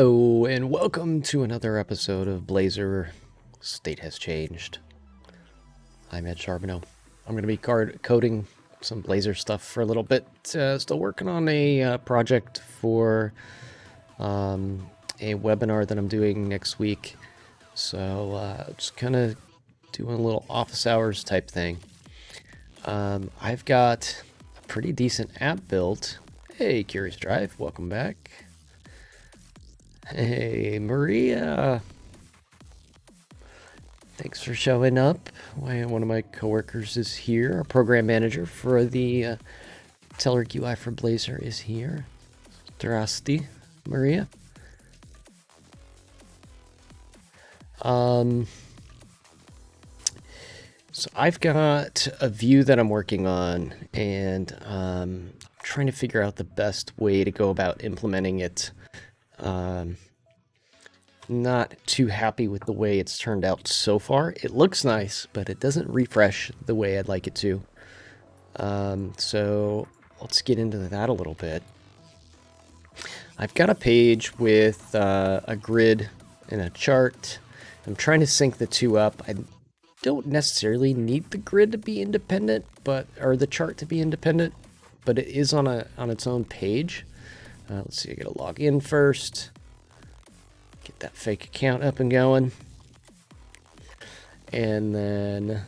Hello, and welcome to another episode of Blazor State Has Changed. I'm Ed Charbonneau. I'm going to be coding some Blazor stuff for a little bit. Still working on a project for a webinar that I'm doing next week. So just kind of doing a little office hours type thing. I've got a pretty decent app built. Hey, Curious Drive, welcome back. Hey, Maria. Thanks for showing up. One of my coworkers is here. Our program manager for the Telerik UI for Blazor is here. Zdrasty, Maria. So I've got a view that I'm working on, and I'm trying to figure out the best way to go about implementing it. Not too happy with the way it's turned out so far. It looks nice, but it doesn't refresh the way I'd like it to. So let's get into that a little bit. I've got a page with a grid and a chart. I'm trying to sync the two up. I don't necessarily need the grid to be independent, or the chart to be independent, but it is on its own page. Let's see, I gotta log in first. Get that fake account up and going. And then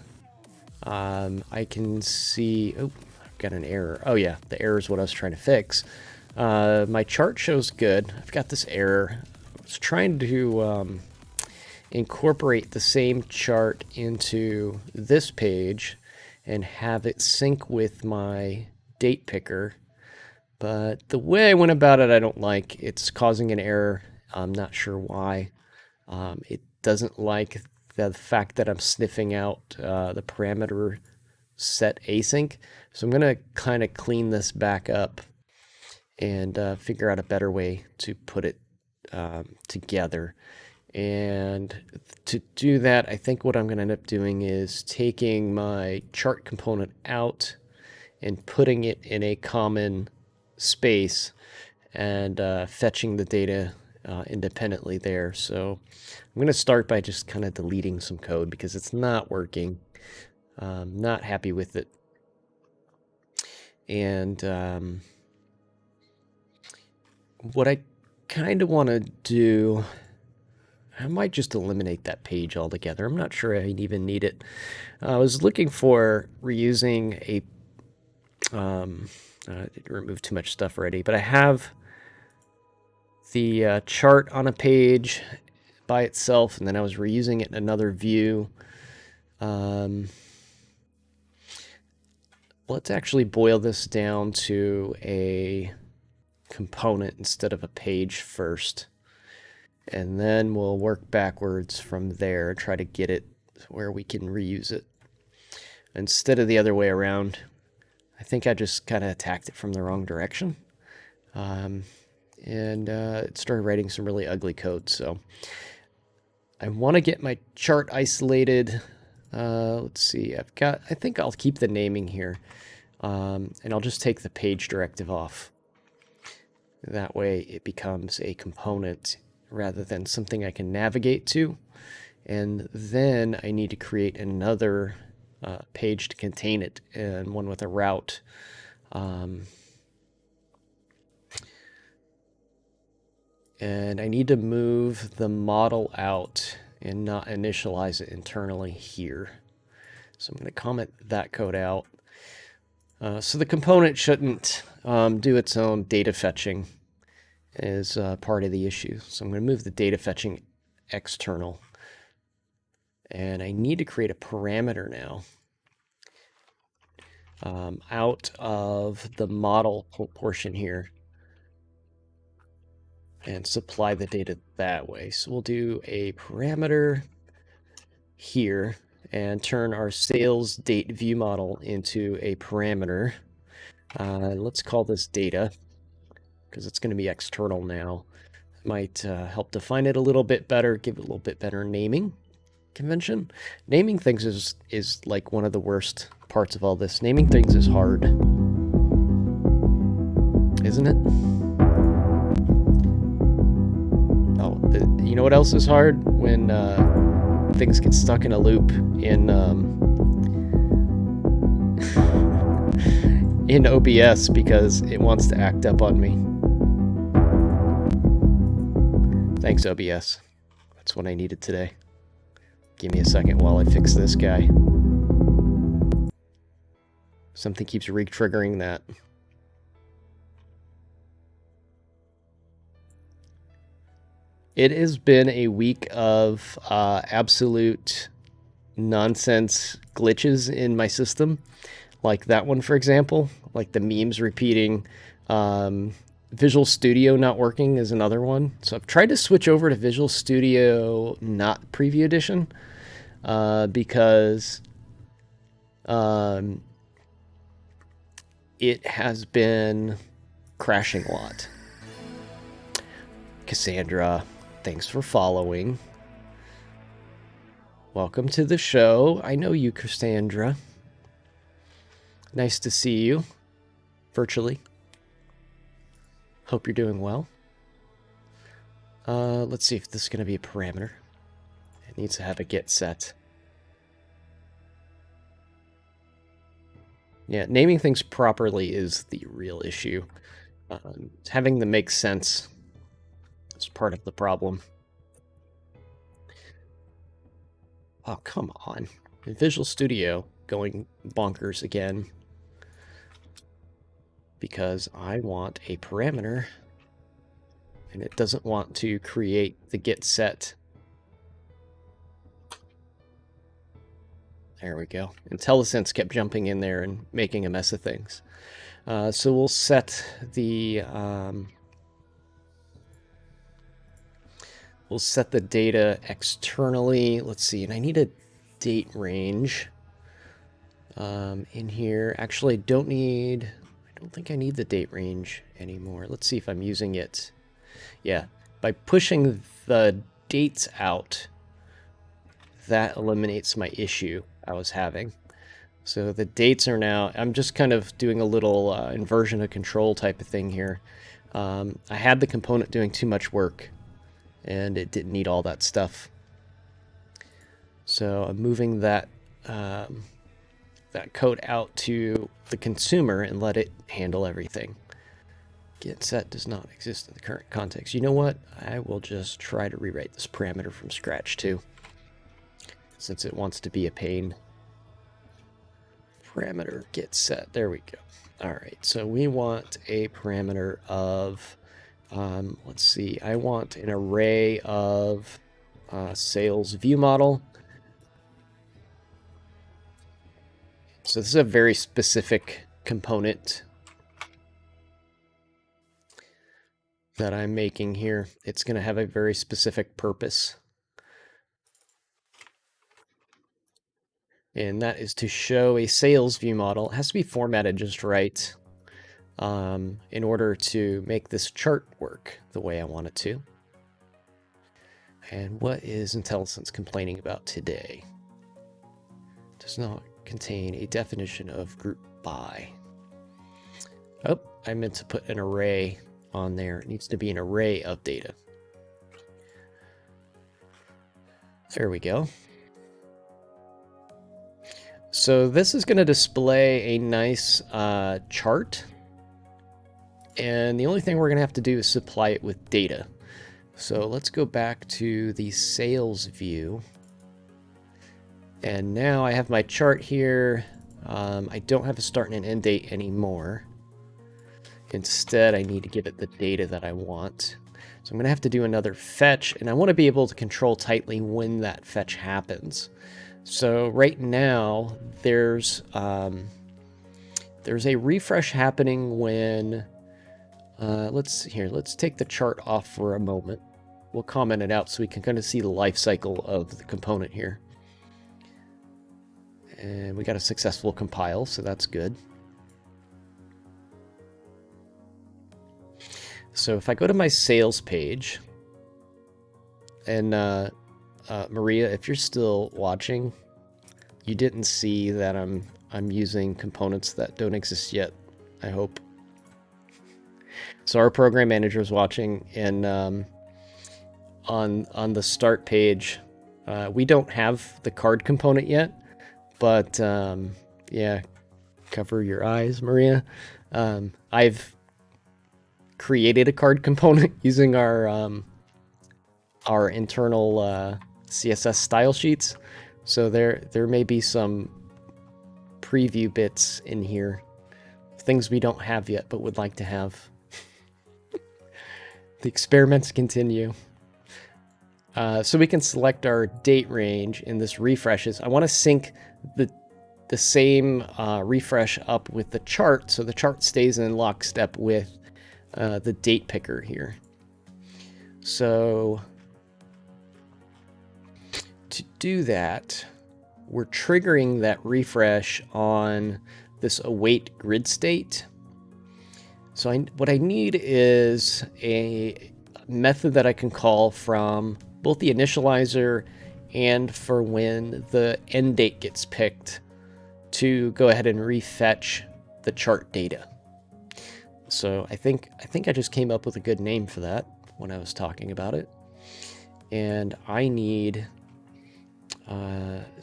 I can see, oh, I've got an error. Oh yeah, the error is what I was trying to fix. My chart shows good. I've got this error. I was trying to incorporate the same chart into this page and have it sync with my date picker. But the way I went about it, I don't like. It's causing an error. I'm not sure why. It doesn't like the fact that I'm sniffing out the parameter set async. So I'm going to kind of clean this back up and figure out a better way to put it together. And to do that, I think what I'm going to end up doing is taking my chart component out and putting it in a common space and fetching the data independently there. So I'm going to start by just kind of deleting some code because it's not working. Not happy with it. And what I kind of want to do, I might just eliminate that page altogether. I'm not sure I even need it. I was looking for reusing a I didn't remove too much stuff already, but I have the chart on a page by itself, and then I was reusing it in another view. Let's actually boil this down to a component instead of a page first, and then we'll work backwards from there and try to get it where we can reuse it instead of the other way around. I think I just kind of attacked it from the wrong direction. And it started writing some really ugly code. So I want to get my chart isolated. Let's see, I think I'll keep the naming here. And I'll just take the page directive off. That way it becomes a component rather than something I can navigate to. And then I need to create another page to contain it, and one with a route. And I need to move the model out and not initialize it internally here. So I'm going to comment that code out. So the component shouldn't do its own data fetching as part of the issue. So I'm going to move the data fetching external. And I need to create a parameter now out of the model portion here and supply the data that way. So we'll do a parameter here and turn our sales date view model into a parameter. Let's call this data because it's going to be external now. Might help define it a little bit better, give it a little bit better naming convention. Naming things is like one of the worst parts of all this. Naming things is hard, isn't it? You know what else is hard? When things get stuck in a loop in in OBS because it wants to act up on me. Thanks, OBS. That's what I needed today. Give me a second while I fix this guy. Something keeps re-triggering that. It has been a week of absolute nonsense glitches in my system. Like that one, for example. Like the memes repeating. Visual Studio not working is another one. So I've tried to switch over to Visual Studio not Preview Edition because it has been crashing a lot. Cassandra, thanks for following. Welcome to the show. I know you, Cassandra. Nice to see you virtually. Hope you're doing well. Let's see if this is going to be a parameter. It needs to have a get set. Yeah, naming things properly is the real issue. Having them make sense is part of the problem. Oh, come on. In Visual Studio, going bonkers again. Because I want a parameter, and it doesn't want to create the get set. There we go. IntelliSense kept jumping in there and making a mess of things. So we'll set the data externally. Let's see, and I need a date range in here. Actually, I don't think I need the date range anymore. Let's see if I'm using it. Yeah, by pushing the dates out, that eliminates my issue I was having. So the dates are now, I'm just kind of doing a little inversion of control type of thing here. I had the component doing too much work, and it didn't need all that stuff. So I'm moving that code out to the consumer and let it handle everything. Get set does not exist in the current context. You know what? I will just try to rewrite this parameter from scratch too, since it wants to be a pain. Parameter get set. There we go. All right. So we want a parameter of, let's see. I want an array of sales view model. So this is a very specific component that I'm making here. It's going to have a very specific purpose. And that is to show a sales view model. It has to be formatted just right in order to make this chart work the way I want it to. And what is IntelliSense complaining about today? Does not contain a definition of group by. Oh, I meant to put an array on there. It needs to be an array of data. There we go. So this is going to display a nice chart. And the only thing we're going to have to do is supply it with data. So let's go back to the sales view. And now I have my chart here. I don't have a start and an end date anymore. Instead, I need to give it the data that I want. So I'm going to have to do another fetch, and I want to be able to control tightly when that fetch happens. So right now, there's a refresh happening when, let's take the chart off for a moment. We'll comment it out so we can kind of see the life cycle of the component here. And we got a successful compile, so that's good. So if I go to my sales page, and Maria, if you're still watching, you didn't see that I'm using components that don't exist yet, I hope. So our program manager is watching, and on the start page. We don't have the card component yet, but yeah, cover your eyes, Maria. I've created a card component using our internal CSS style sheets. So there may be some preview bits in here, things we don't have yet but would like to have. The experiments continue. So we can select our date range in this refreshes. I want to sync the same refresh up with the chart, so the chart stays in lockstep with the date picker here. So to do that, we're triggering that refresh on this await grid state. So what I need is a method that I can call from both the initializer and for when the end date gets picked to go ahead and refetch the chart data. So I think I just came up with a good name for that when I was talking about it. And I need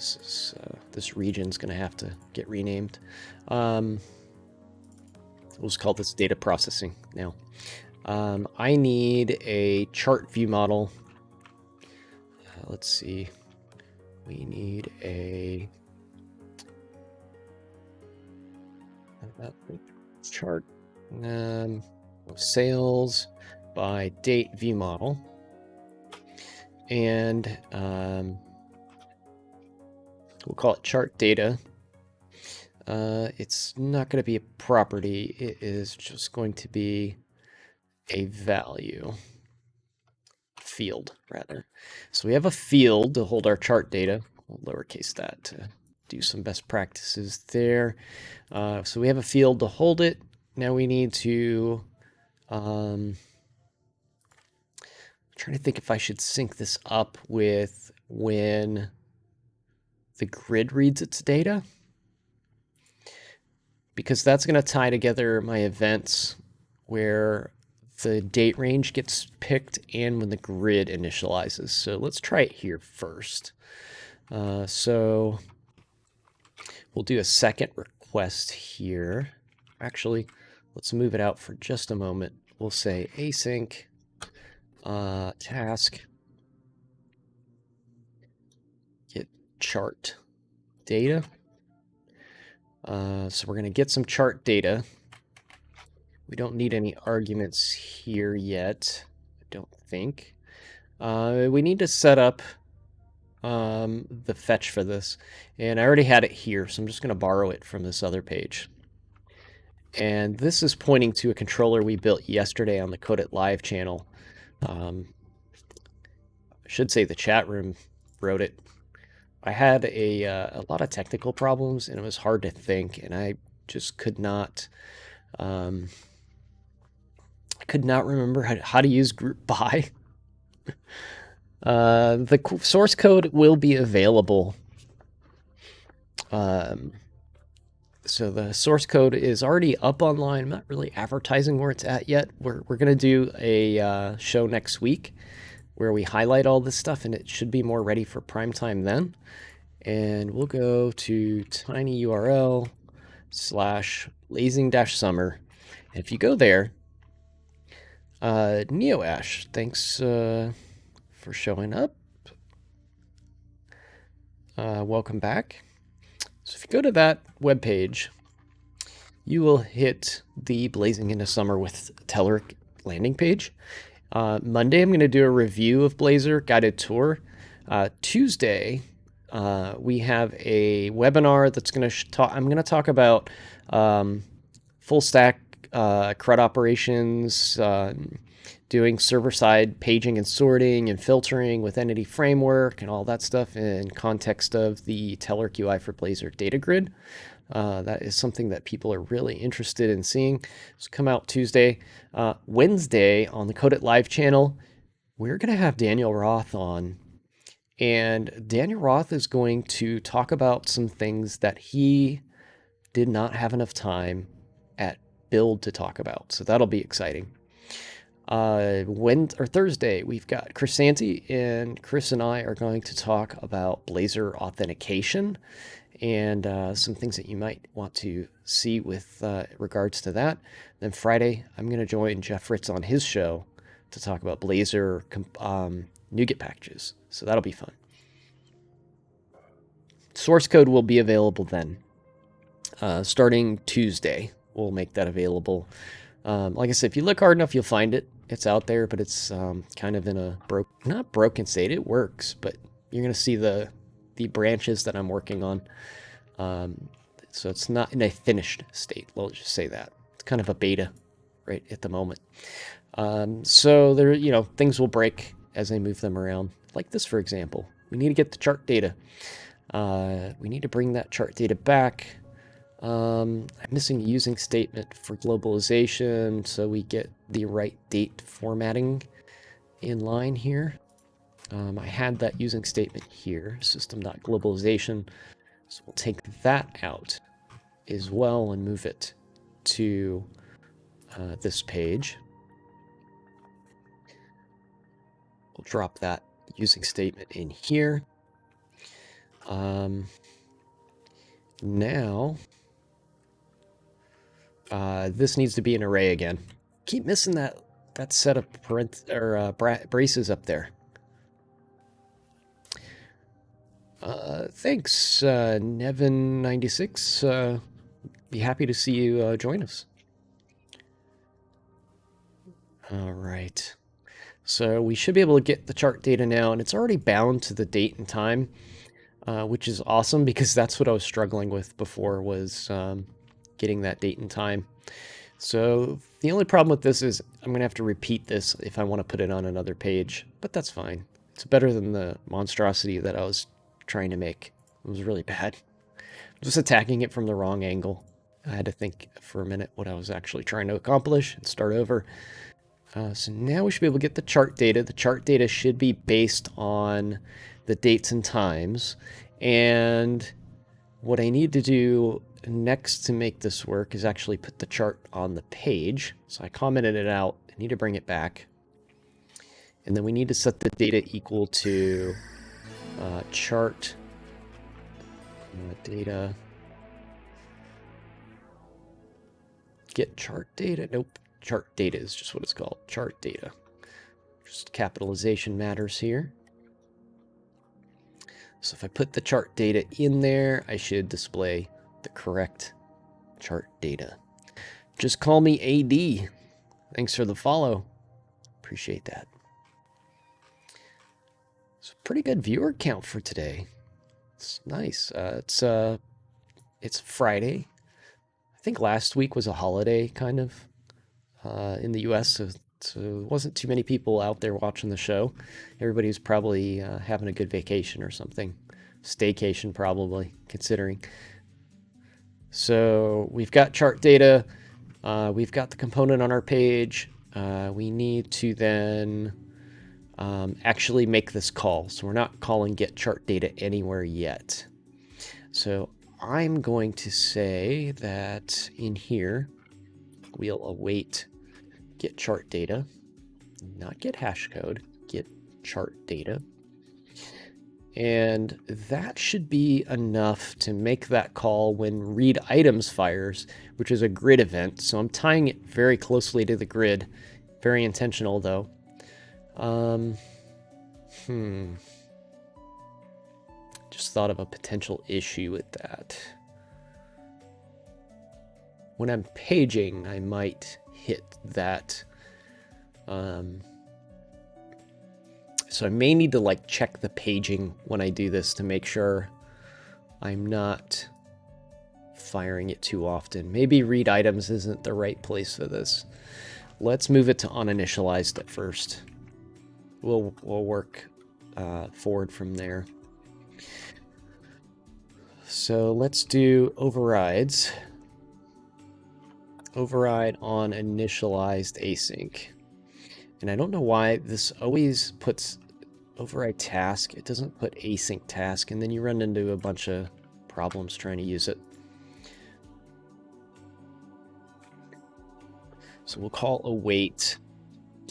this region's going to have to get renamed. We'll just call this data processing now. I need a chart view model. Let's see. We need a chart sales by date view model. And we'll call it chart data. It's not going to be a property. It is just going to be a value field, rather. So we have a field to hold our chart data. We'll lowercase that to do some best practices there. So we have a field to hold it. Now we need to I'm trying to think if I should sync this up with when the grid reads its data, because that's going to tie together my events where the date range gets picked and when the grid initializes. So let's try it here first. So we'll do a second request here. Actually, let's move it out for just a moment. We'll say async task get chart data. So we're going to get some chart data. We don't need any arguments here yet, I don't think. We need to set up the fetch for this. And I already had it here, so I'm just going to borrow it from this other page. And this is pointing to a controller we built yesterday on the Code It Live channel. I should say the chat room wrote it. I had a lot of technical problems, and it was hard to think, and I just could not remember how to use group by. The source code will be available. So the source code is already up online. I'm not really advertising where it's at yet. We're going to do a show next week where we highlight all this stuff, and it should be more ready for prime time then. And we'll go to tinyurl/blazing-summer. And if you go there, NeoAsh, thanks for showing up. Welcome back. So if you go to that webpage, you will hit the Blazing into Summer with Telerik landing page. Monday, I'm going to do a review of Blazor guided tour. Tuesday, we have a webinar that's going to talk. I'm going to talk about full stack CRUD operations, doing server-side paging and sorting and filtering with Entity Framework and all that stuff in context of the Telerik UI for Blazor data grid. That is something that people are really interested in seeing. So come out Tuesday. Wednesday on the Code It Live channel, we're going to have Daniel Roth on. And Daniel Roth is going to talk about some things that he did not have enough time at Build to talk about. So that'll be exciting. Thursday, we've got Chris Santi, and Chris and I are going to talk about Blazor authentication and some things that you might want to see with regards to that. Then Friday, I'm going to join Jeff Fritz on his show to talk about Blazor NuGet packages. So that'll be fun. Source code will be available then. Starting Tuesday, we'll make that available. Like I said, if you look hard enough, you'll find it. It's out there, but it's kind of in a not broken state. It works, but you're going to see the branches that I'm working on. So it's not in a finished state. We'll just say that. It's kind of a beta right at the moment. So there, things will break as I move them around. Like this, for example. We need to get the chart data. We need to bring that chart data back. I'm missing a using statement for globalization, so we get the right date formatting in line here. I had that using statement here, system.globalization. So we'll take that out as well and move it to this page. We'll drop that using statement in here. Now, this needs to be an array again. Keep missing that set of braces up there. Thanks, Nevin96. Be happy to see you join us. All right. So we should be able to get the chart data now, and it's already bound to the date and time, which is awesome because that's what I was struggling with before, was getting that date and time. So the only problem with this is I'm going to have to repeat this if I want to put it on another page, but that's fine. It's better than the monstrosity that I was trying to make. It was really bad. Just attacking it from the wrong angle. I had to think for a minute what I was actually trying to accomplish and start over. So now we should be able to get the chart data. The chart data should be based on the dates and times. And what I need to do next to make this work is actually put the chart on the page. So I commented it out. I need to bring it back. And then we need to set the data equal to chart data. Get chart data. Nope. Chart data is just what it's called. Chart data. Just capitalization matters here. So if I put the chart data in there, I should display the correct chart data. Just call me AD. Thanks for the follow. Appreciate that. It's a pretty good viewer count for today. It's nice. It's Friday. I think last week was a holiday, kind of, in the U.S., so it wasn't too many people out there watching the show. Everybody was probably having a good vacation or something. Staycation, probably, considering. So we've got chart data. We've got the component on our page. We need to then actually make this call. So we're not calling get chart data anywhere yet. So I'm going to say that in here, we'll await get chart data, not get hash code, get chart data. And that should be enough to make that call when read items fires, which is a grid event. So I'm tying it very closely to the grid. Very intentional though. Just thought of a potential issue with that. When I'm paging, I might hit that. So I may need to check the paging when I do this to make sure I'm not firing it too often. Maybe read items isn't the right place for this. Let's move it to uninitialized at first. We'll work forward from there. So let's do overrides. Override on initialized async. And I don't know why this always puts override task. It doesn't put async task, and then you run into a bunch of problems trying to use it. So we'll call await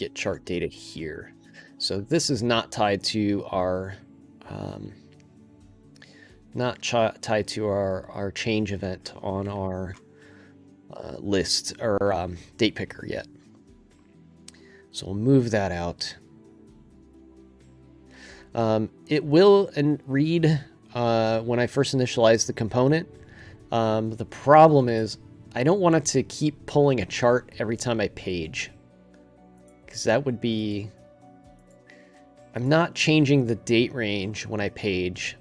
get chart data here. So this is not tied to our tied to our change event on our list or date picker yet. So we'll move that out. It will read when I first initialize the component. The problem is I don't want it to keep pulling a chart every time I page, because that would be... I'm not changing the date range when I page.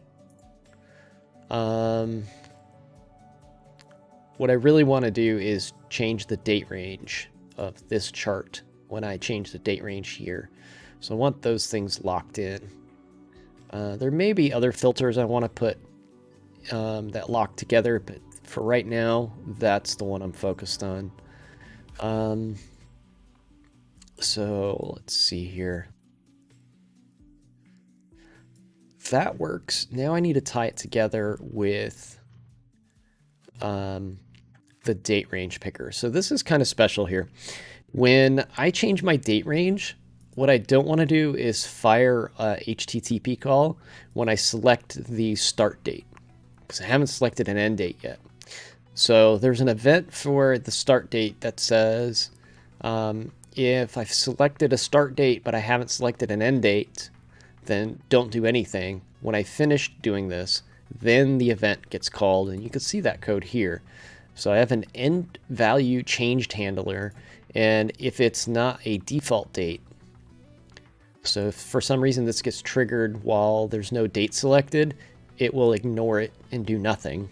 What I really want to do is change the date range of this chart when I change the date range here. So I want those things locked in. There may be other filters I want to put that lock together, but for right now, that's the one I'm focused on. So let's see here. That works. Now I need to tie it together with the date range picker. So this is kind of special here. When I change my date range, what I don't want to do is fire a HTTP call when I select the start date, because I haven't selected an end date yet. So there's an event for the start date that says if I've selected a start date but I haven't selected an end date, then don't do anything. When I finish doing this, then the event gets called, and you can see that code here. So I have an end value changed handler, and if it's not a default date, so if for some reason this gets triggered while there's no date selected, it will ignore it and do nothing.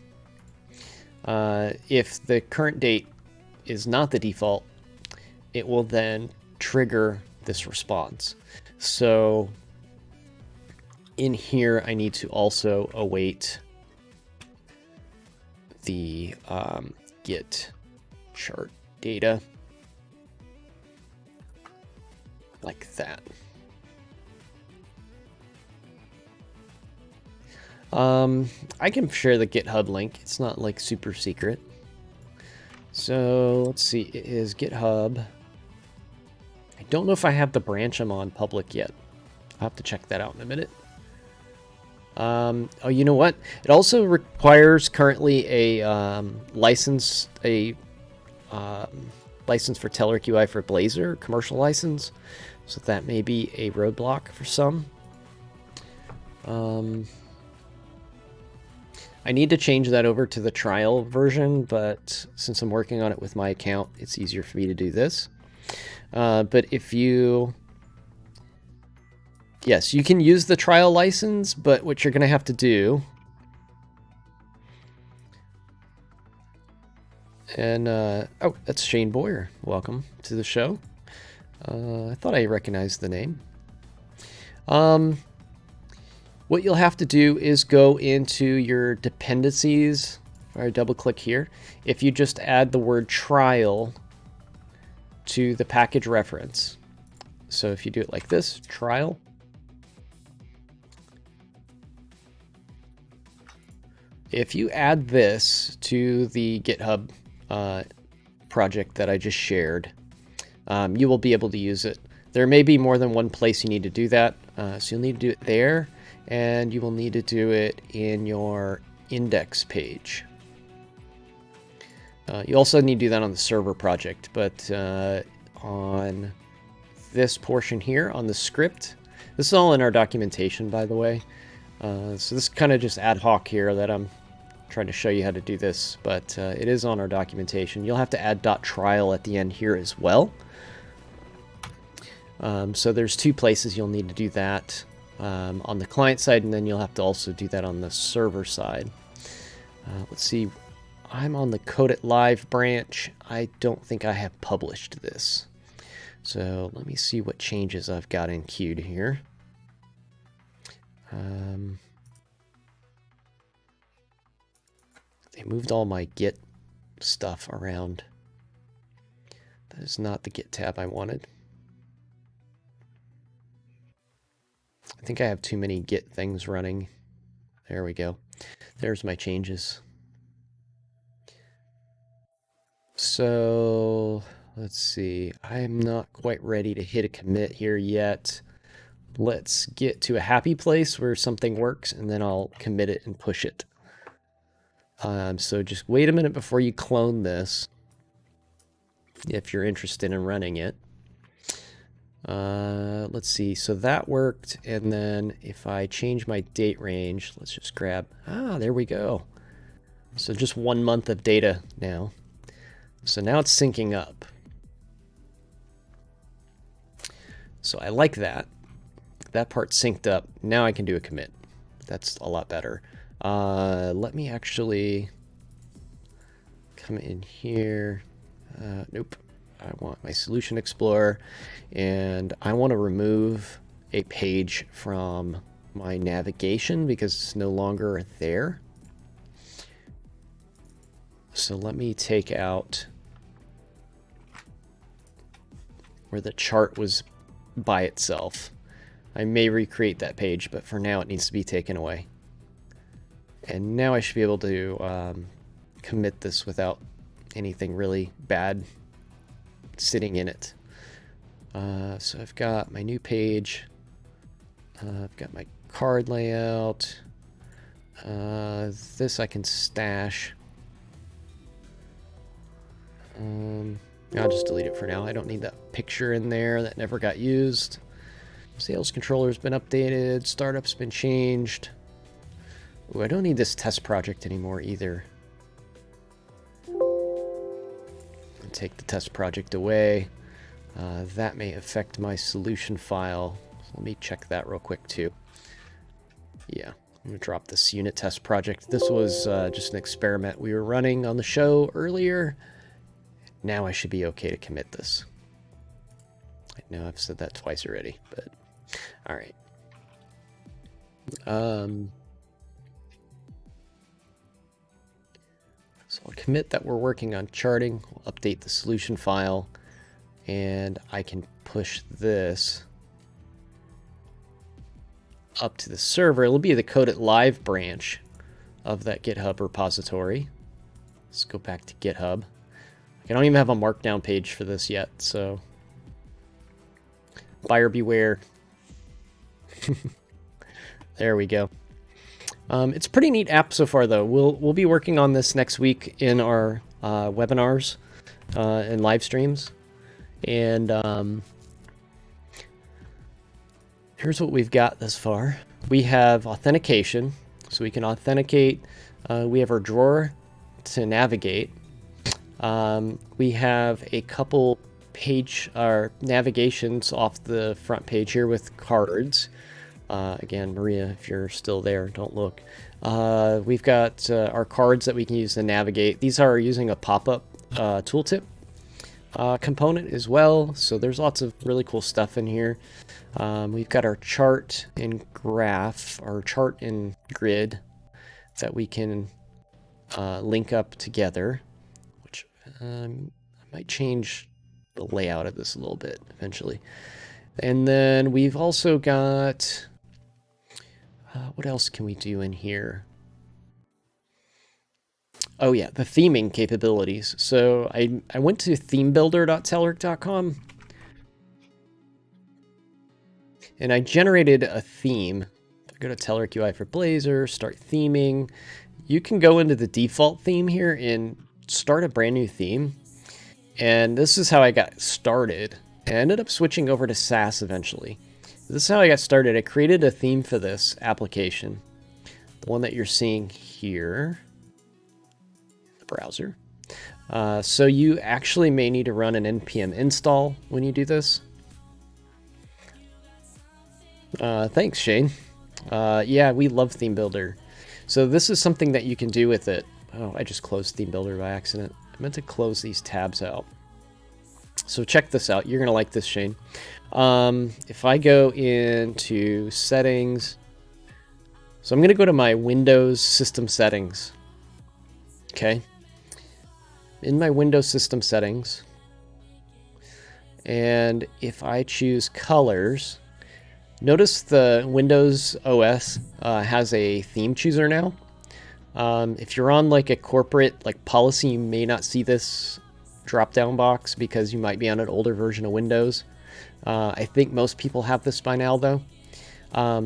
If the current date is not the default, it will then trigger this response. So in here, I need to also await the get chart data, like that. I can share the GitHub link. It's not like super secret. So let's see, it is GitHub. I don't know if I have the branch I'm on public yet. I'll have to check that out in a minute. Oh, you know what? It also requires currently a license, license for Telerik UI for Blazor, commercial license. So that may be a roadblock for some. I need to change that over to the trial version, but since I'm working on it with my account, it's easier for me to do this. But if you... Yes, you can use the trial license, but what you're going to have to do... And, oh, that's Shane Boyer. Welcome to the show. I thought I recognized the name. What you'll have to do is go into your dependencies. If I double click here, if you just add the word trial to the package reference. So if you do it like this, trial. If you add this to the GitHub project that I just shared, you will be able to use it. There may be more than one place you need to do that. So you'll need to do it there, and you will need to do it in your index page. You also need to do that on the server project, but on this portion here, on the script, this is all in our documentation, by the way. So this is kind of just ad hoc here that I'm trying to show you how to do this, but it is on our documentation. You'll have to add .trial at the end here as well. So there's two places you'll need to do that, on the client side, and then you'll have to also do that on the server side. Let's see, I'm on the Code It Live branch. I don't think I have published this. So let me see what changes I've got in queued here. They moved all my Git stuff around. That is not the Git tab I wanted. I think I have too many Git things running. There we go. There's my changes. So let's see. I'm not quite ready to hit a commit here yet. Let's get to a happy place where something works, and then I'll commit it and push it. So just wait a minute before you clone this, if you're interested in running it. Let's see. So that worked, and then if I change my date range, let's just grab... there we go. So just 1 month of data now. So now it's syncing up. So I like that. That part synced up. Now I can do a commit. That's a lot better. Let me actually come in here. Nope. I want my Solution Explorer, and I want to remove a page from my navigation because it's no longer there. So let me take out where the chart was by itself. I may recreate that page, but for now it needs to be taken away. And now I should be able to commit this without anything really bad sitting in it. So I've got my new page. I've got my card layout. This I can stash. I'll just delete it for now. I don't need that picture in there that never got used. Sales controller's been updated. Startup's been changed. Ooh, I don't need this test project anymore either. I'll take the test project away. That may affect my solution file. So let me check that real quick too. Yeah, I'm gonna drop this unit test project. This was just an experiment we were running on the show earlier. Now I should be okay to commit this. I know I've said that twice already, but all right. So I'll commit that we're working on charting. We'll update the solution file, and I can push this up to the server. It'll be the Code It Live branch of that GitHub repository. Let's go back to GitHub. I don't even have a markdown page for this yet, so buyer beware. There we go. It's a pretty neat app so far, though. We'll be working on this next week in our webinars and live streams. And here's what we've got thus far. We have authentication, so we can authenticate. We have our drawer to navigate. We have a couple page navigations off the front page here with cards. Again, Maria, if you're still there, don't look. We've got our cards that we can use to navigate. These are using a pop-up tooltip component as well. So there's lots of really cool stuff in here. We've got our chart and graph, our chart and grid that we can link up together, which I might change the layout of this a little bit eventually. And then we've also got, what else can we do in here? Oh yeah, the theming capabilities. So I went to themebuilder.telerik.com and I generated a theme. If I go to Telerik UI for Blazor, start theming, you can go into the default theme here and start a brand new theme. And this is how I got started. I ended up switching over to Sass eventually. This is how I got started. I created a theme for this application, the one that you're seeing here, the browser. So you actually may need to run an npm install when you do this. Thanks, Shane. Yeah, we love Theme Builder. So this is something that you can do with it. Oh, I just closed Theme Builder by accident. I meant to close these tabs out. So check this out. You're going to like this, Shane. If I go into settings, so I'm going to go to my Windows system settings. Okay. In my Windows system settings, and if I choose colors, notice the Windows OS has a theme chooser now. If you're on like a corporate like policy, you may not see this drop-down box because you might be on an older version of Windows. I think most people have this by now, though.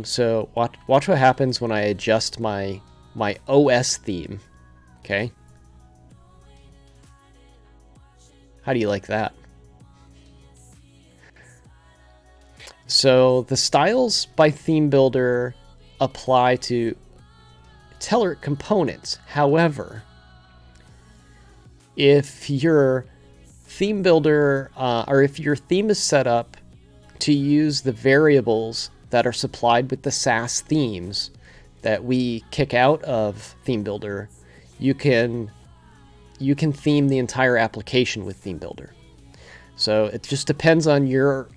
So watch what happens when I adjust my OS theme. Okay. How do you like that? So the styles by Theme Builder apply to Telerik components. However, if your theme builder or if your theme is set up to use the variables that are supplied with the Sass themes that we kick out of Theme Builder, you can theme the entire application with Theme Builder. So it just depends on your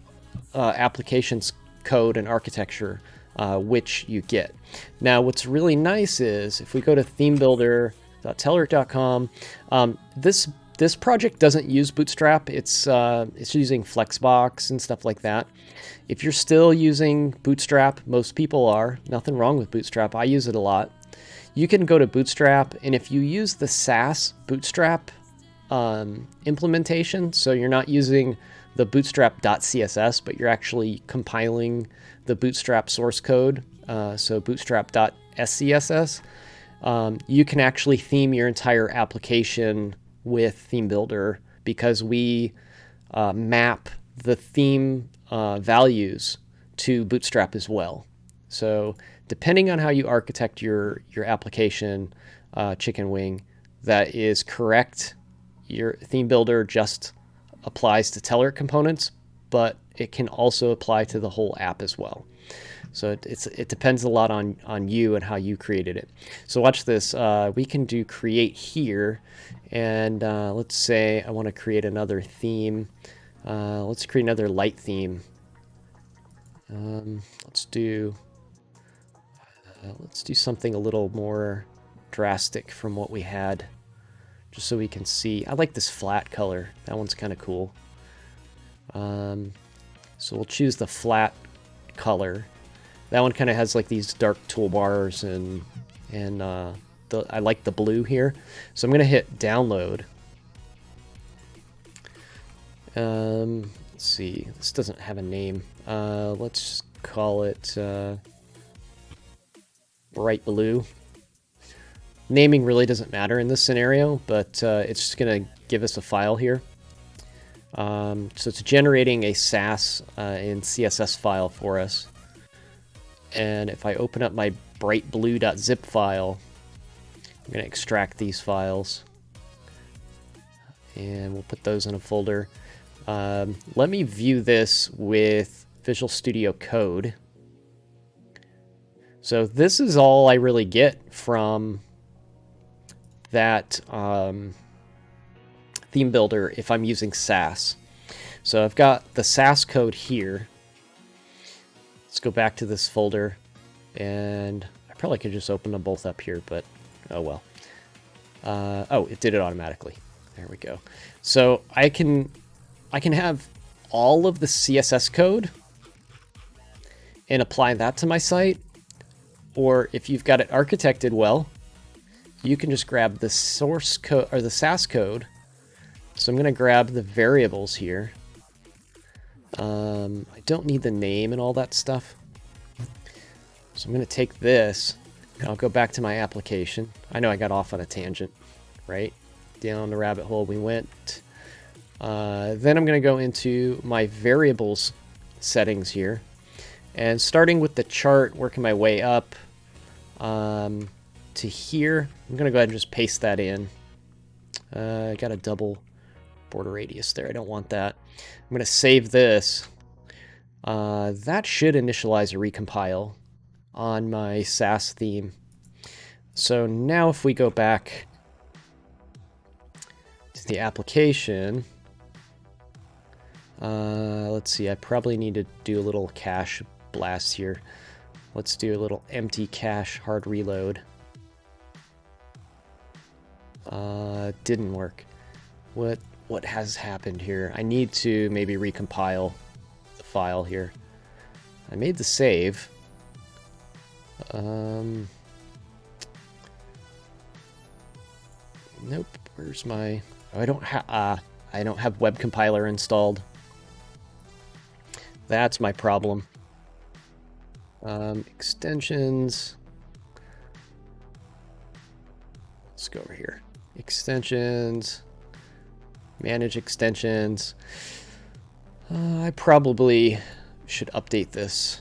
application's code and architecture which you get. Now, what's really nice is if we go to themebuilder.telerik.com, this project doesn't use Bootstrap. It's using Flexbox and stuff like that. If you're still using Bootstrap, most people are. Nothing wrong with Bootstrap. I use it a lot. You can go to Bootstrap, and if you use the Sass Bootstrap implementation, so you're not using the bootstrap.css, but you're actually compiling the Bootstrap source code, so bootstrap.scss, you can actually theme your entire application with Theme Builder because we map the theme values to Bootstrap as well. So depending on how you architect your application, Chicken Wing, that is correct. Your Theme Builder just applies to Telerik components, but it can also apply to the whole app as well. So it depends a lot on you and how you created it. So watch this. We can do create here, and let's say I want to create another theme. Let's create another light theme. Let's do something a little more drastic from what we had, just so we can see. I like this flat color. That one's kind of cool. So we'll choose the flat color. That one kind of has like these dark toolbars, and I like the blue here. So I'm going to hit download. Let's see. This doesn't have a name. Let's just call it bright blue. Naming really doesn't matter in this scenario, but it's just going to give us a file here. So it's generating a Sass in CSS file for us. And if I open up my brightblue.zip file, I'm going to extract these files. And we'll put those in a folder. Let me view this with Visual Studio Code. So this is all I really get from that theme builder if I'm using Sass. So I've got the Sass code here. Let's go back to this folder, and I probably could just open them both up here, but oh well. Oh, it did it automatically. There we go. So I can have all of the CSS code and apply that to my site, or if you've got it architected well, you can just grab the source code or the Sass code. So I'm going to grab the variables here. I don't need the name and all that stuff. So I'm going to take this, and I'll go back to my application. I know I got off on a tangent, right? Down the rabbit hole we went. Then I'm going to go into my variables settings here. And starting with the chart, working my way up to here, I'm going to go ahead and just paste that in. I got a double border radius there. I don't want that. I'm going to save this. That should initialize a recompile on my Sass theme. So now if we go back to the application, let's see, I probably need to do a little cache blast here. Let's do a little empty cache hard reload. Didn't work. What has happened here? I need to maybe recompile the file here. I made the save. Nope. Where's my... Oh, I don't have... I don't have web compiler installed. That's my problem. Extensions. Let's go over here. Extensions. Manage extensions. I probably should update this.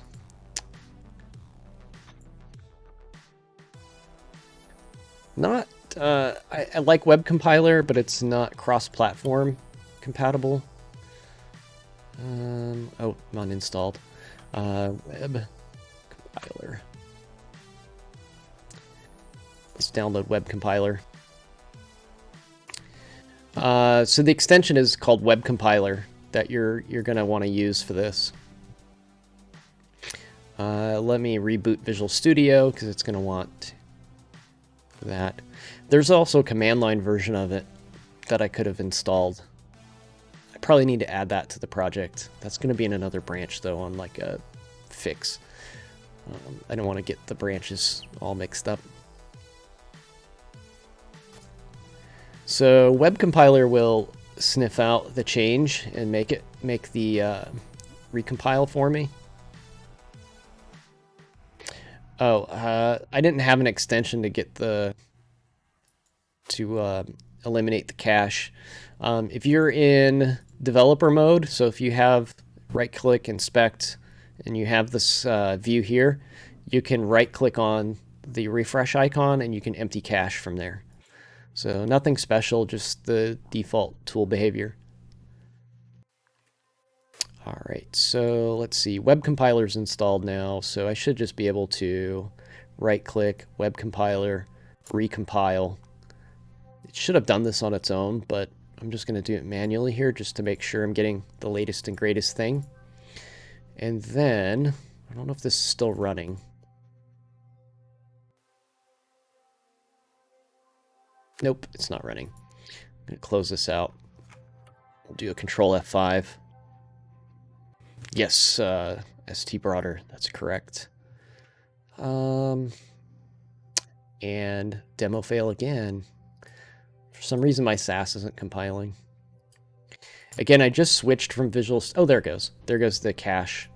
Not, I like web compiler, but it's not cross-platform compatible. Oh, not installed. Web compiler. Let's download web compiler. So the extension is called web compiler that you're gonna want to use for this. Let me reboot Visual Studio because it's gonna want that. There's also a command line version of it that I could have installed. I probably need to add that to the project. That's going to be in another branch though, on like a fix. I don't want to get the branches all mixed up. So web compiler will sniff out the change and make the recompile for me. Oh, I didn't have an extension to get to eliminate the cache. If you're in developer mode, so if you have right-click, inspect, and you have this view here, you can right-click on the refresh icon and you can empty cache from there. So nothing special, just the default tool behavior. All right, so let's see. Web compiler's installed now, so I should just be able to right-click, web compiler, recompile. It should have done this on its own, but I'm just going to do it manually here just to make sure I'm getting the latest and greatest thing. And then, I don't know if this is still running. Nope, it's not running. I'm going to close this out. We'll do a Control F5. Yes, ST broader, that's correct. And demo fail again. For some reason my Sass isn't compiling. Again, I just switched from Visual... Oh, there it goes. There goes the cache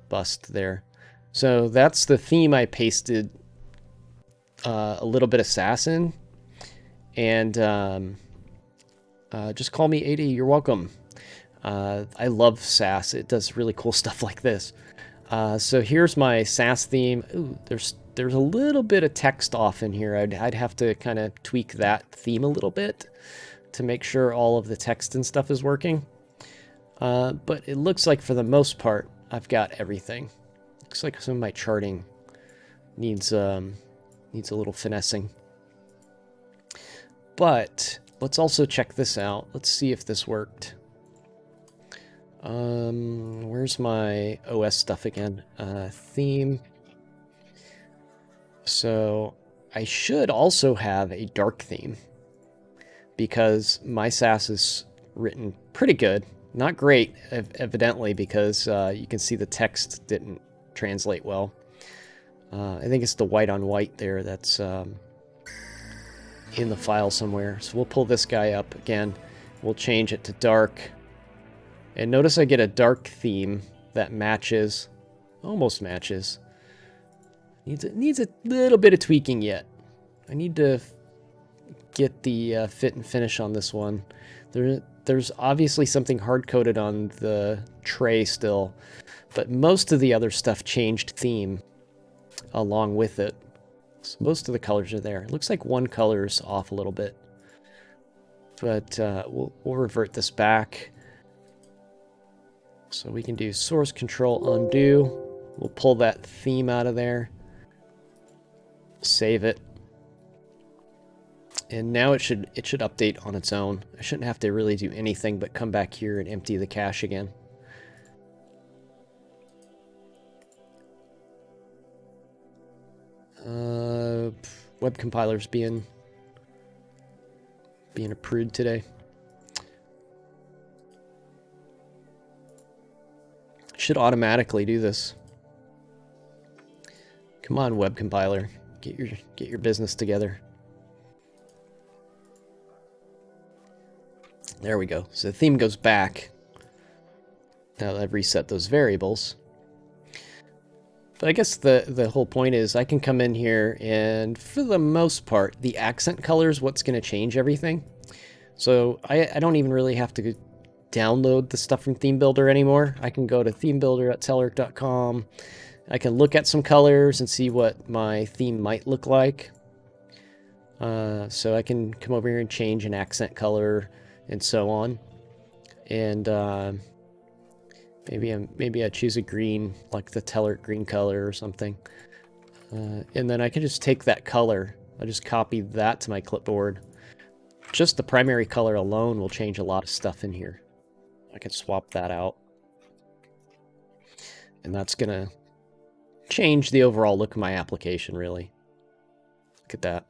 bust there. So that's the theme I pasted a little bit of Sass in. And just call me 80, you're welcome. I love Sass. It does really cool stuff like this. So here's my Sass theme. Ooh, there's a little bit of text off in here. I'd have to kind of tweak that theme a little bit to make sure all of the text and stuff is working. But it looks like for the most part, I've got everything. Looks like some of my charting needs a little finessing. But let's also check this out. Let's see if this worked. Where's my OS stuff again? Theme. So I should also have a dark theme because my Sass is written pretty good. Not great, evidently, because you can see the text didn't translate well. I think it's the white on white there that's in the file somewhere. So we'll pull this guy up again. We'll change it to dark. And notice I get a dark theme that matches, almost matches. Needs a little bit of tweaking yet. I need to get the fit and finish on this one. There's obviously something hard-coded on the tray still, but most of the other stuff changed theme along with it. So most of the colors are there. It looks like one color's off a little bit. But we'll revert this back. So we can do source control undo. We'll pull that theme out of there. Save it. And now it should update on its own. I shouldn't have to really do anything but come back here and empty the cache again. Web compiler's being a prude today. Should automatically do this. Come on, web compiler, get your business together. There we go. So the theme goes back. Now that I've reset those variables. But I guess the whole point is I can come in here and for the most part, the accent color is what's going to change everything. So I don't even really have to download the stuff from Theme Builder anymore. I can go to themebuilder.telerik.com. I can look at some colors and see what my theme might look like. So I can come over here and change an accent color and so on. And maybe I choose a green, like the Telerik green color or something. And then I can just take that color. I'll just copy that to my clipboard. Just the primary color alone will change a lot of stuff in here. I can swap that out. And that's going to change the overall look of my application, really. Look at that.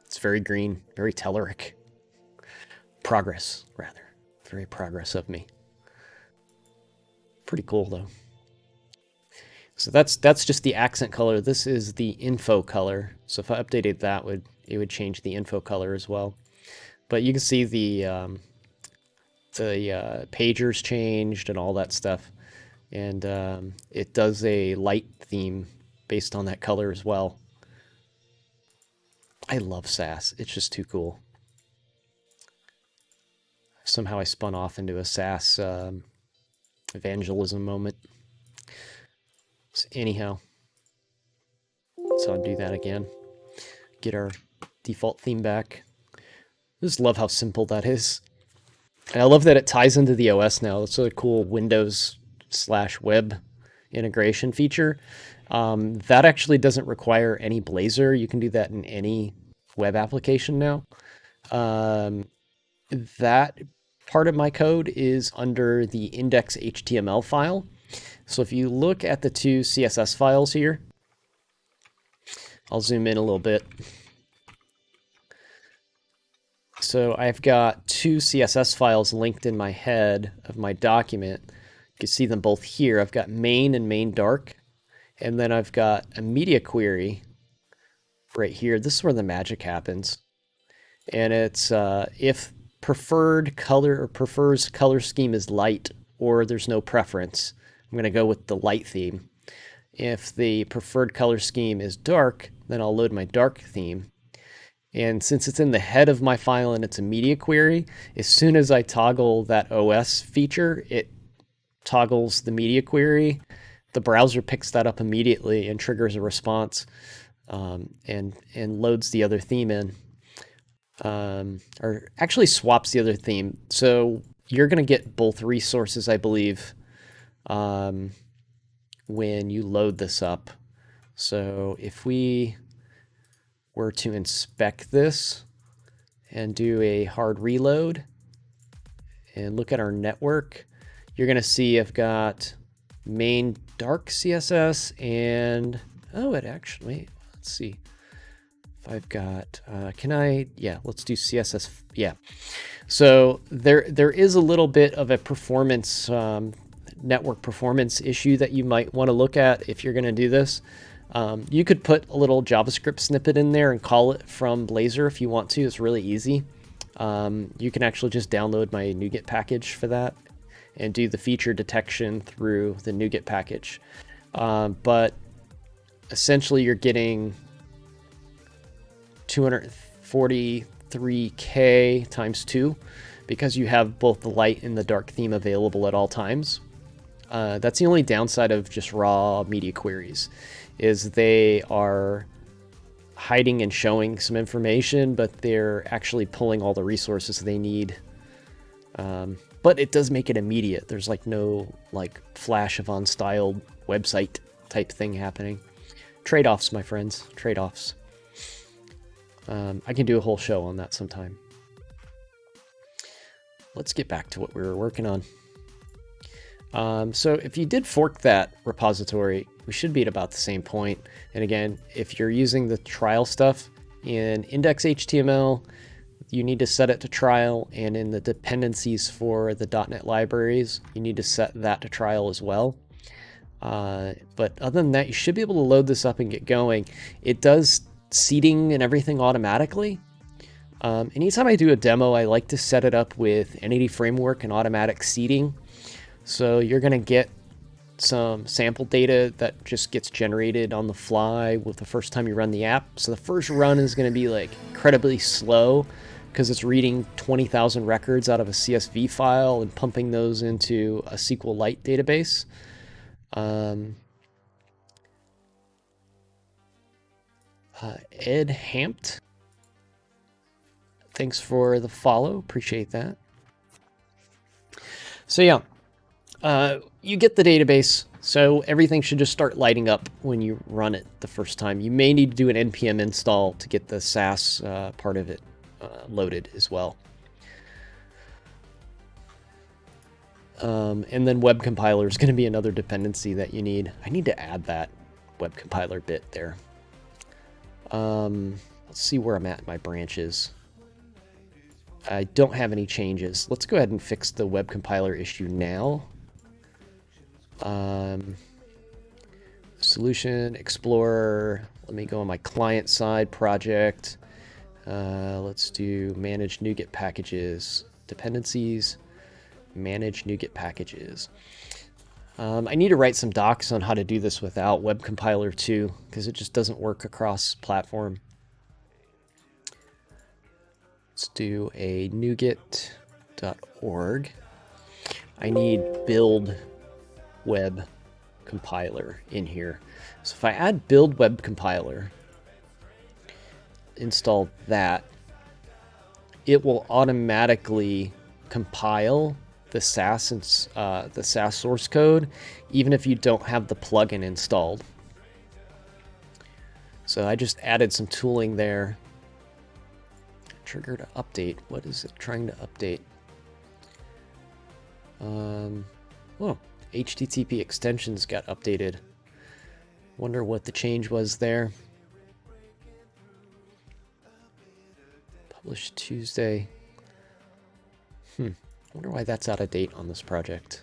It's very green, very Telerik. Progress, rather. Very progress of me. Pretty cool, though. So that's just the accent color. This is the info color. So if I updated that, it would change the info color as well. But you can see the pagers changed and all that stuff. And it does a light theme based on that color as well. I love Sass. It's just too cool. Somehow I spun off into a Sass evangelism moment. So anyhow, let's undo that again. Get our default theme back. I just love how simple that is. And I love that it ties into the OS now. It's a cool Windows/web integration feature. That actually doesn't require any Blazor. You can do that in any web application now. That part of my code is under the index.html file. So if you look at the two CSS files here, I'll zoom in a little bit. So I've got two CSS files linked in my head of my document. You can see them both here. I've got main and main dark. And then I've got a media query right here. This is where the magic happens. And it's if preferred color or prefers color scheme is light or there's no preference, I'm going to go with the light theme. If the preferred color scheme is dark, then I'll load my dark theme. And since it's in the head of my file and it's a media query, as soon as I toggle that OS feature, it toggles the media query. The browser picks that up immediately and triggers a response and loads the other theme in. Or actually swaps the other theme. So you're going to get both resources, I believe, when you load this up. So if we were to inspect this and do a hard reload and look at our network, you're going to see I've got main dark CSS and, oh, it actually, let's see. If I've got, let's do CSS. Yeah. So there is a little bit of a performance, network performance issue that you might want to look at if you're going to do this. You could put a little JavaScript snippet in there and call it from Blazor if you want to. It's really easy. You can actually just download my NuGet package for that and do the feature detection through the NuGet package. But essentially you're getting 243K times 2 because you have both the light and the dark theme available at all times. That's the only downside of just raw media queries, is they are hiding and showing some information, but they're actually pulling all the resources they need. But it does make it immediate. There's like no like flash of unstyled website type thing happening. Trade-offs, my friends, trade-offs. I can do a whole show on that sometime. Let's get back to what we were working on. So if you did fork that repository, we should be at about the same point. And again, if you're using the trial stuff in index.html, you need to set it to trial, and in the dependencies for the .NET libraries, you need to set that to trial as well. But other than that, you should be able to load this up and get going. It does seeding and everything automatically, Anytime I do a demo, I like to set it up with Entity Framework and automatic seeding. So you're going to get some sample data that just gets generated on the fly with the first time you run the app. So the first run is going to be like incredibly slow because it's reading 20,000 records out of a CSV file and pumping those into a SQLite database. Ed Hampt, thanks for the follow. Appreciate that. So yeah, you get the database. So everything should just start lighting up when you run it the first time. You may need to do an npm install to get the Sass part of it loaded as well. And then web compiler is going to be another dependency that you need. I need to add that web compiler bit there. Let's see where I'm at in my branches. I don't have any changes. Let's go ahead and fix the web compiler issue now. Solution, Explorer. Let me go on my client side project. Let's do manage NuGet packages. Dependencies, manage NuGet packages. I need to write some docs on how to do this without web compiler too, because it just doesn't work across platform. Let's do a NuGet.org. I need build web compiler in here. So if I add build web compiler, install that, it will automatically compile the Sass and the Sass source code, even if you don't have the plugin installed. So I just added some tooling there. Trigger to update. What is it trying to update? Oh, HTTP extensions got updated. Wonder what the change was there. Published Tuesday. Wonder why that's out of date on this project.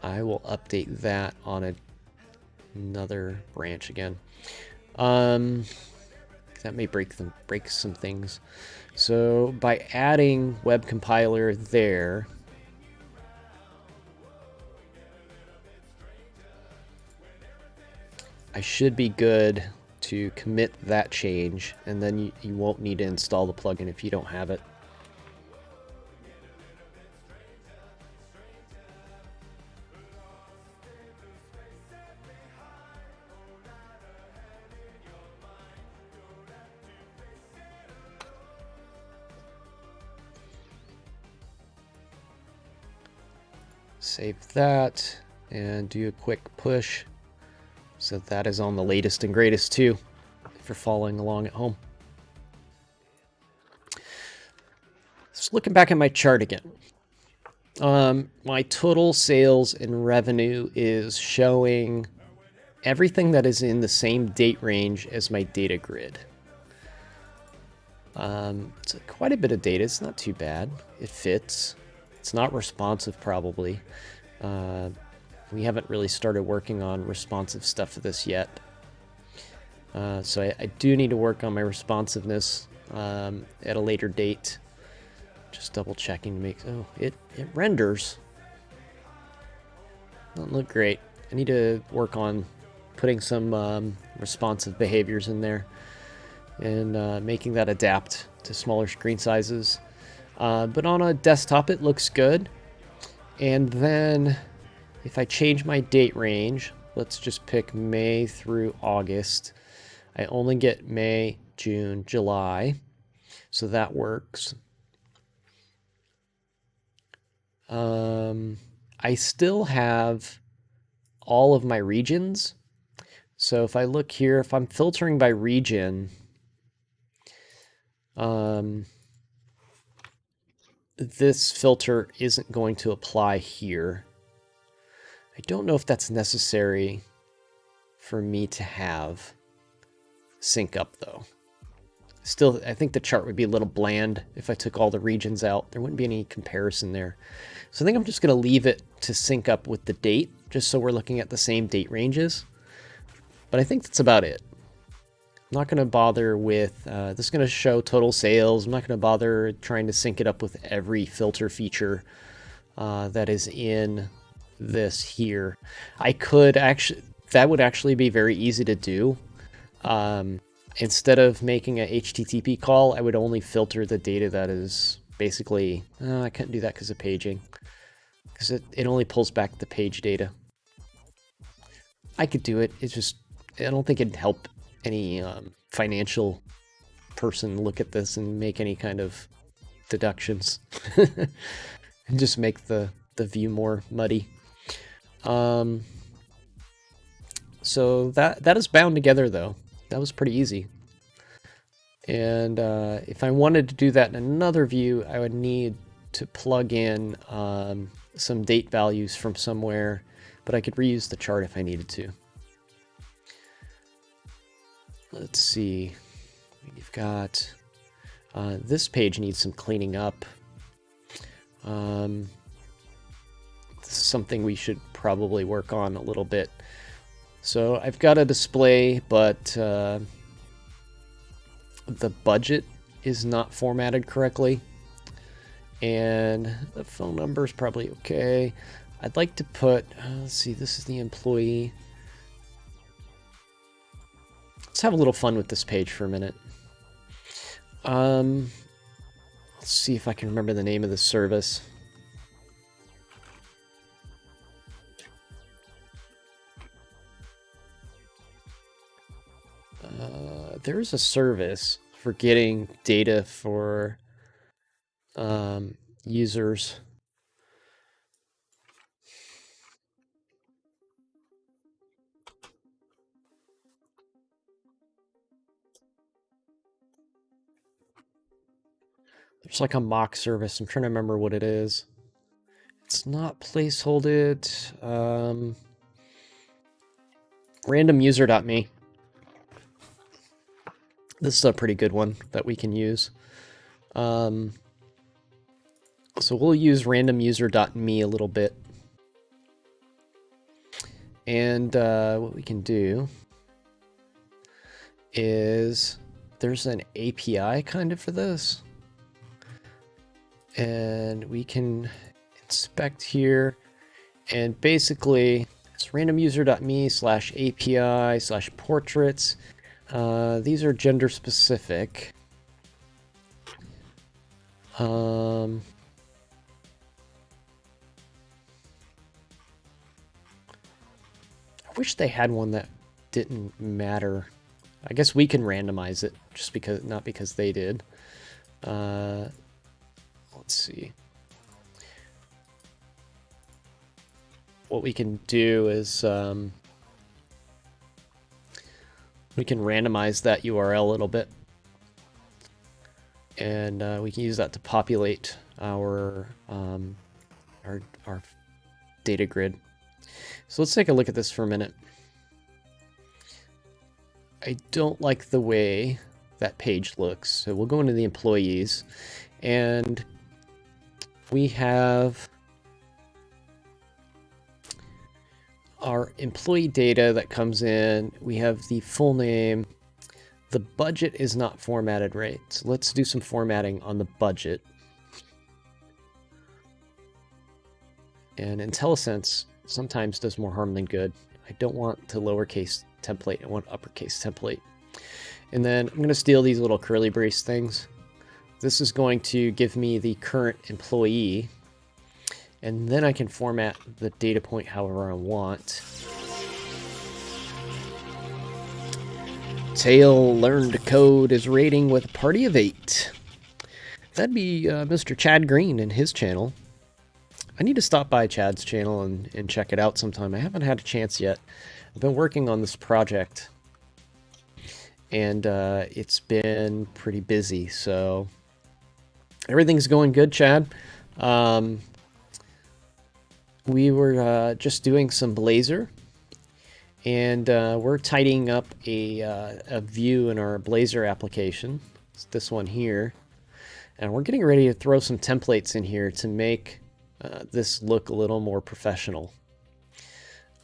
I will update that on another branch again. That may break some things. So by adding web compiler there, I should be good to commit that change, and then you won't need to install the plugin if you don't have it. Save that and do a quick push. So that is on the latest and greatest too, if you're following along at home. Just looking back at my chart again. My total sales and revenue is showing everything that is in the same date range as my data grid. It's quite a bit of data. It's not too bad. It fits. It's not responsive probably. We haven't really started working on responsive stuff for this yet. So I do need to work on my responsiveness at a later date. Just double checking to make, oh, it renders. Doesn't look great. I need to work on putting some responsive behaviors in there and making that adapt to smaller screen sizes. But on a desktop, it looks good. And then if I change my date range, let's just pick May through August. I only get May, June, July. So that works. I still have all of my regions. So if I look here, if I'm filtering by region, this filter isn't going to apply here. I don't know if that's necessary for me to have sync up though. Still, I think the chart would be a little bland if I took all the regions out. There wouldn't be any comparison there. So I think I'm just going to leave it to sync up with the date, just so we're looking at the same date ranges. But I think that's about it. not going to bother with, this is going to show total sales. I'm not going to bother trying to sync it up with every filter feature that is in this here. I could actually, that would actually be very easy to do. Instead of making a HTTP call, I would only filter the data that is basically, I couldn't do that because of paging, because it only pulls back the page data. I could do it. It's just, I don't think it'd help any financial person look at this and make any kind of deductions and just make the view more muddy. So that is bound together though. That was pretty easy. And if I wanted to do that in another view, I would need to plug in some date values from somewhere, but I could reuse the chart if I needed to. Let's see. We've got this page needs some cleaning up. This is something we should probably work on a little bit. So I've got a display, but the budget is not formatted correctly. And the phone number is probably okay. I'd like to put, let's see, this is the employee. Let's have a little fun with this page for a minute. Let's see if I can remember the name of the service. There's a service for getting data for users. There's like a mock service. I'm trying to remember what it is. It's not placeholded. Randomuser.me. This is a pretty good one that we can use. So we'll use randomuser.me a little bit. And what we can do is there's an API kind of for this. And we can inspect here. And basically, it's randomuser.me/API/portraits. These are gender specific. I wish they had one that didn't matter. I guess we can randomize it just because, not because they did. Let's see. What we can do is we can randomize that URL a little bit, and we can use that to populate our data grid. So let's take a look at this for a minute. I don't like the way that page looks, so we'll go into the employees, and we have our employee data that comes in. We have the full name. The budget is not formatted right, so let's do some formatting on the budget. And IntelliSense sometimes does more harm than good. I don't want to lowercase template, I want uppercase template. And then I'm going to steal these little curly brace things. This is going to give me the current employee, and then I can format the data point however I want. Tail learned to code is rating with a party of 8. That'd be Mr. Chad Green and his channel. I need to stop by Chad's channel and check it out sometime. I haven't had a chance yet. I've been working on this project, and it's been pretty busy, so everything's going good, Chad. We were just doing some Blazor, and we're tidying up a view in our Blazor application. It's this one here, and we're getting ready to throw some templates in here to make this look a little more professional.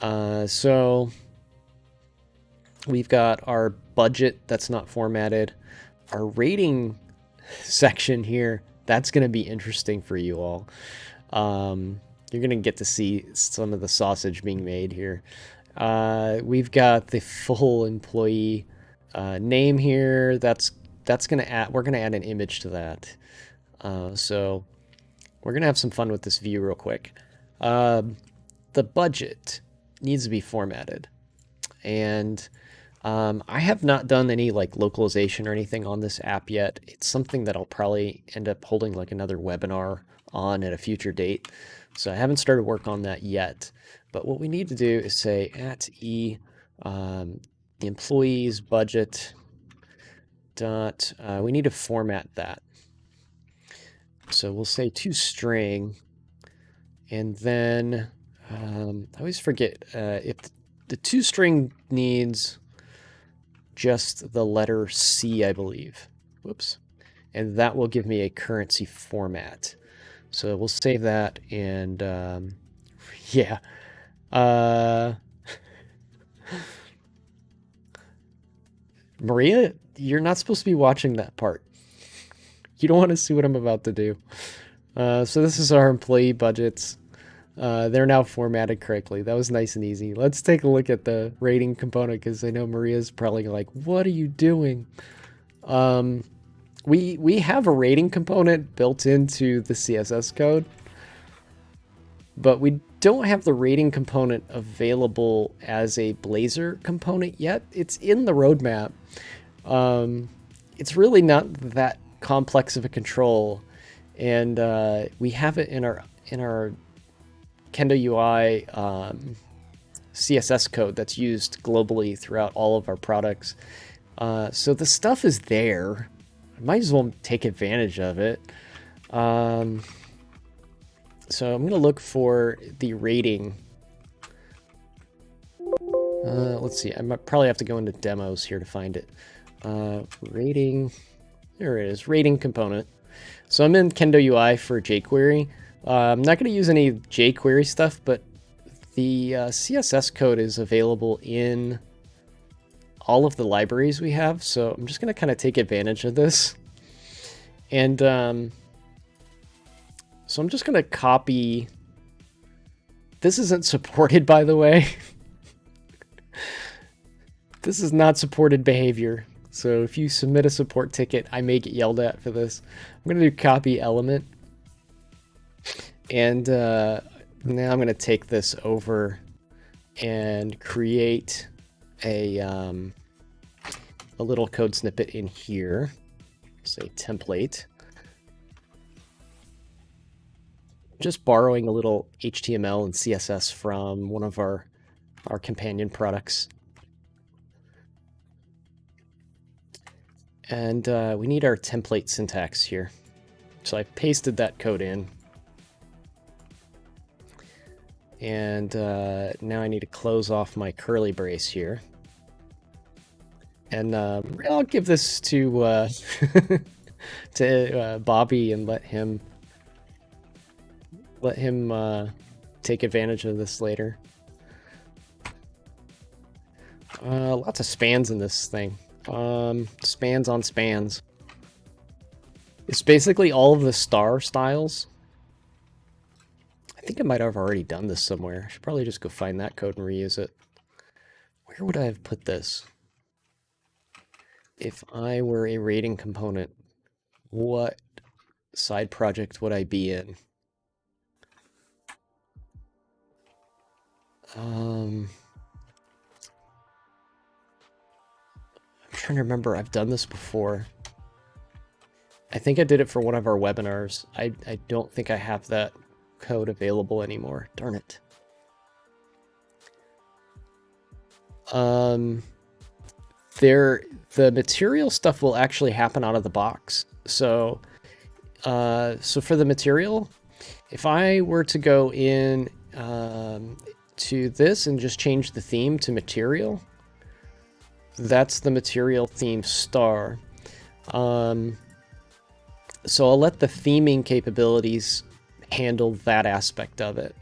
So We've got our budget that's not formatted. Our rating section here, that's going to be interesting for you all. You're going to get to see some of the sausage being made here. We've got the full employee name here. That's going to add, we're going to add an image to that. So we're going to have some fun with this view real quick. The budget needs to be formatted. And I have not done any like localization or anything on this app yet. It's something that I'll probably end up holding like another webinar on at a future date. So I haven't started work on that yet. But what we need to do is say at the employees budget dot, we need to format that. So we'll say toString, and then I always forget if the toString needs just the letter C, I believe. Whoops. And that will give me a currency format. So we'll save that, and yeah. Maria, you're not supposed to be watching that part. You don't want to see what I'm about to do. So this is our employee budgets. They're now formatted correctly. That was nice and easy. Let's take a look at the rating component, because I know Maria's probably like, what are you doing? We have a rating component built into the CSS code, but we don't have the rating component available as a Blazor component yet. It's in the roadmap. It's really not that complex of a control, and we have it in our Kendo UI CSS code that's used globally throughout all of our products. So the stuff is there. I might as well take advantage of it. So I'm going to look for the rating. Let's see. I might probably have to go into demos here to find it. Rating. There it is. Rating component. So I'm in Kendo UI for jQuery. I'm not going to use any jQuery stuff, but the CSS code is available in all of the libraries we have. So I'm just going to kind of take advantage of this. And so I'm just going to copy. This isn't supported, by the way. This is not supported behavior. So if you submit a support ticket, I may get yelled at for this. I'm going to do copy element. And now I'm going to take this over and create a little code snippet in here. Say template. Just borrowing a little HTML and CSS from one of our companion products. And we need our template syntax here. So I pasted that code in. And now I need to close off my curly brace here. And I'll give this to to Bobby and let him take advantage of this later. Lots of spans in this thing. Spans on spans. It's basically all of the star styles. I think I might have already done this somewhere. I should probably just go find that code and reuse it. Where would I have put this? If I were a rating component, what side project would I be in? I'm trying to remember. I've done this before. I think I did it for one of our webinars. I don't think I have that code available anymore. Darn it. The material stuff will actually happen out of the box. So for the material, if I were to go in to this and just change the theme to material, that's the material theme star. So I'll let the theming capabilities handle that aspect of it.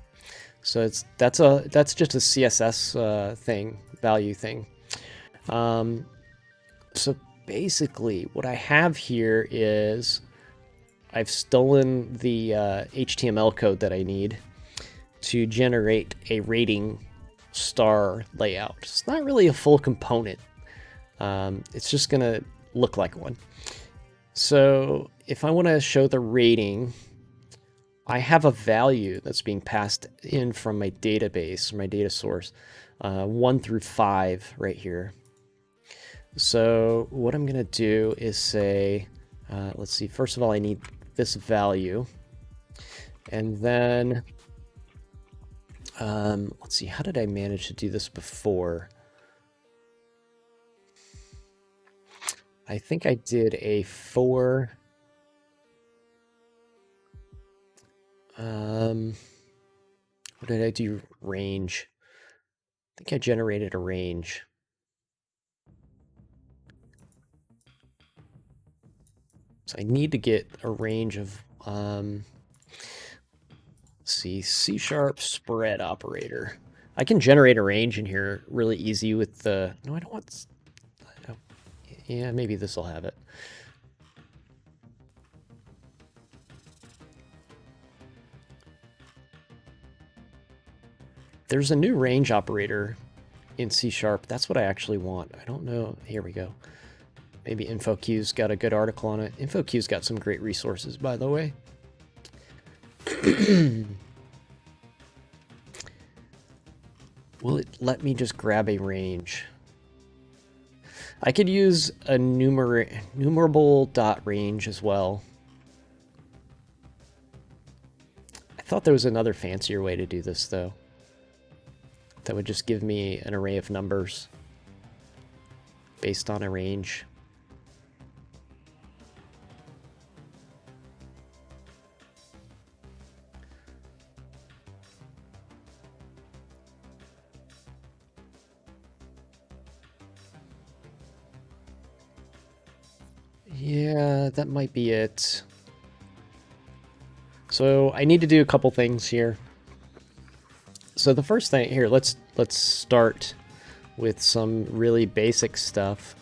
So that's just a CSS value thing. So basically what I have here is I've stolen the HTML code that I need to generate a rating star layout. It's not really a full component. It's just going to look like one. So if I want to show the rating, I have a value that's being passed in from my database, my data source, 1 through 5 right here. So what I'm going to do is say, let's see, first of all, I need this value. And then, let's see, how did I manage to do this before? I think I did a for. What did I do? Range. I think I generated a range. So I need to get a range of, let's see, C# spread operator. I can generate a range in here really easy with the, no, I don't want, yeah, maybe this will have it. There's a new range operator in C#. That's what I actually want. I don't know. Here we go. Maybe InfoQ's got a good article on it. InfoQ's got some great resources, by the way. Will it let me just grab a range? I could use a numerable dot range as well. I thought there was another fancier way to do this, though. That would just give me an array of numbers based on a range. Yeah, that might be it. So I need to do a couple things here. So the first thing here, let's start with some really basic stuff.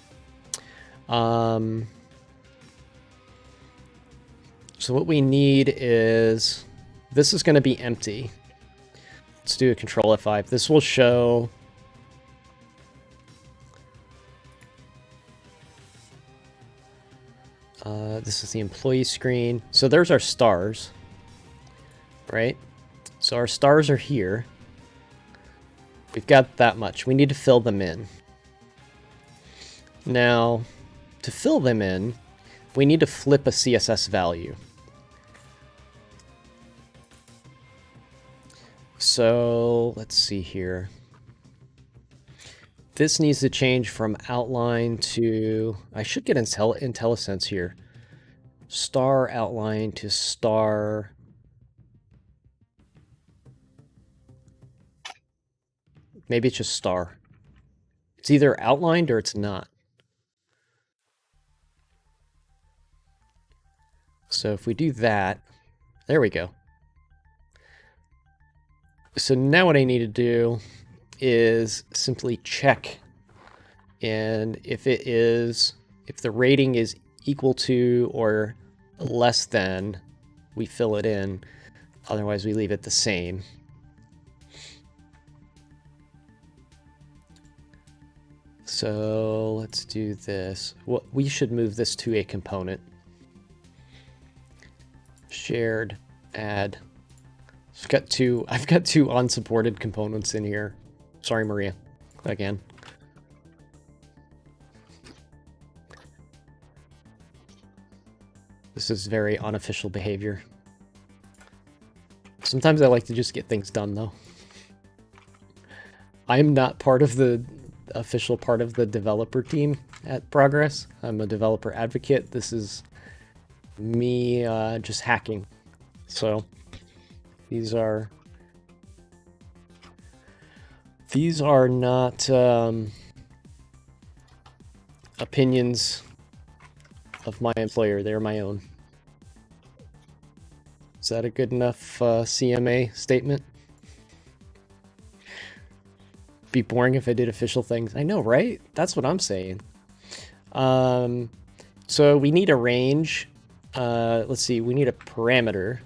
So what we need is, this is going to be empty. Let's do a Control F5. This will show this is the employee screen. So there's our stars, right? So our stars are here. We've got that much. We need to fill them in. Now, to fill them in, we need to flip a CSS value. So let's see here. This needs to change from outline to, I should get IntelliSense here. Star outline to star. Maybe it's just star. It's either outlined or it's not. So if we do that, there we go. So now what I need to do is simply check. And if the rating is equal to or less than, we fill it in. Otherwise, we leave it the same. So let's do this. Well, we should move this to a component. Shared, add. I've got two unsupported components in here. Sorry, Maria, again. This is very unofficial behavior. Sometimes I like to just get things done, though. I'm not part of the official part of the developer team at Progress. I'm a developer advocate. This is me just hacking. So these are not opinions of my employer. They're my own. Is that a good enough CMA statement? Be boring if I did official things. I know, right? That's what I'm saying. So we need a range. Let's see, we need a parameter.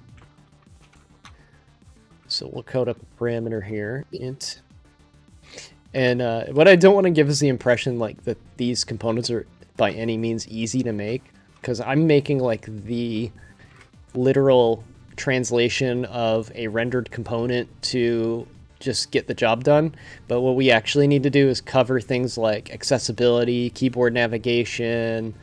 So we'll code up a parameter here, int. And what I don't want to give is the impression like that these components are by any means easy to make, because I'm making like the literal translation of a rendered component to just get the job done. But what we actually need to do is cover things like accessibility, keyboard navigation,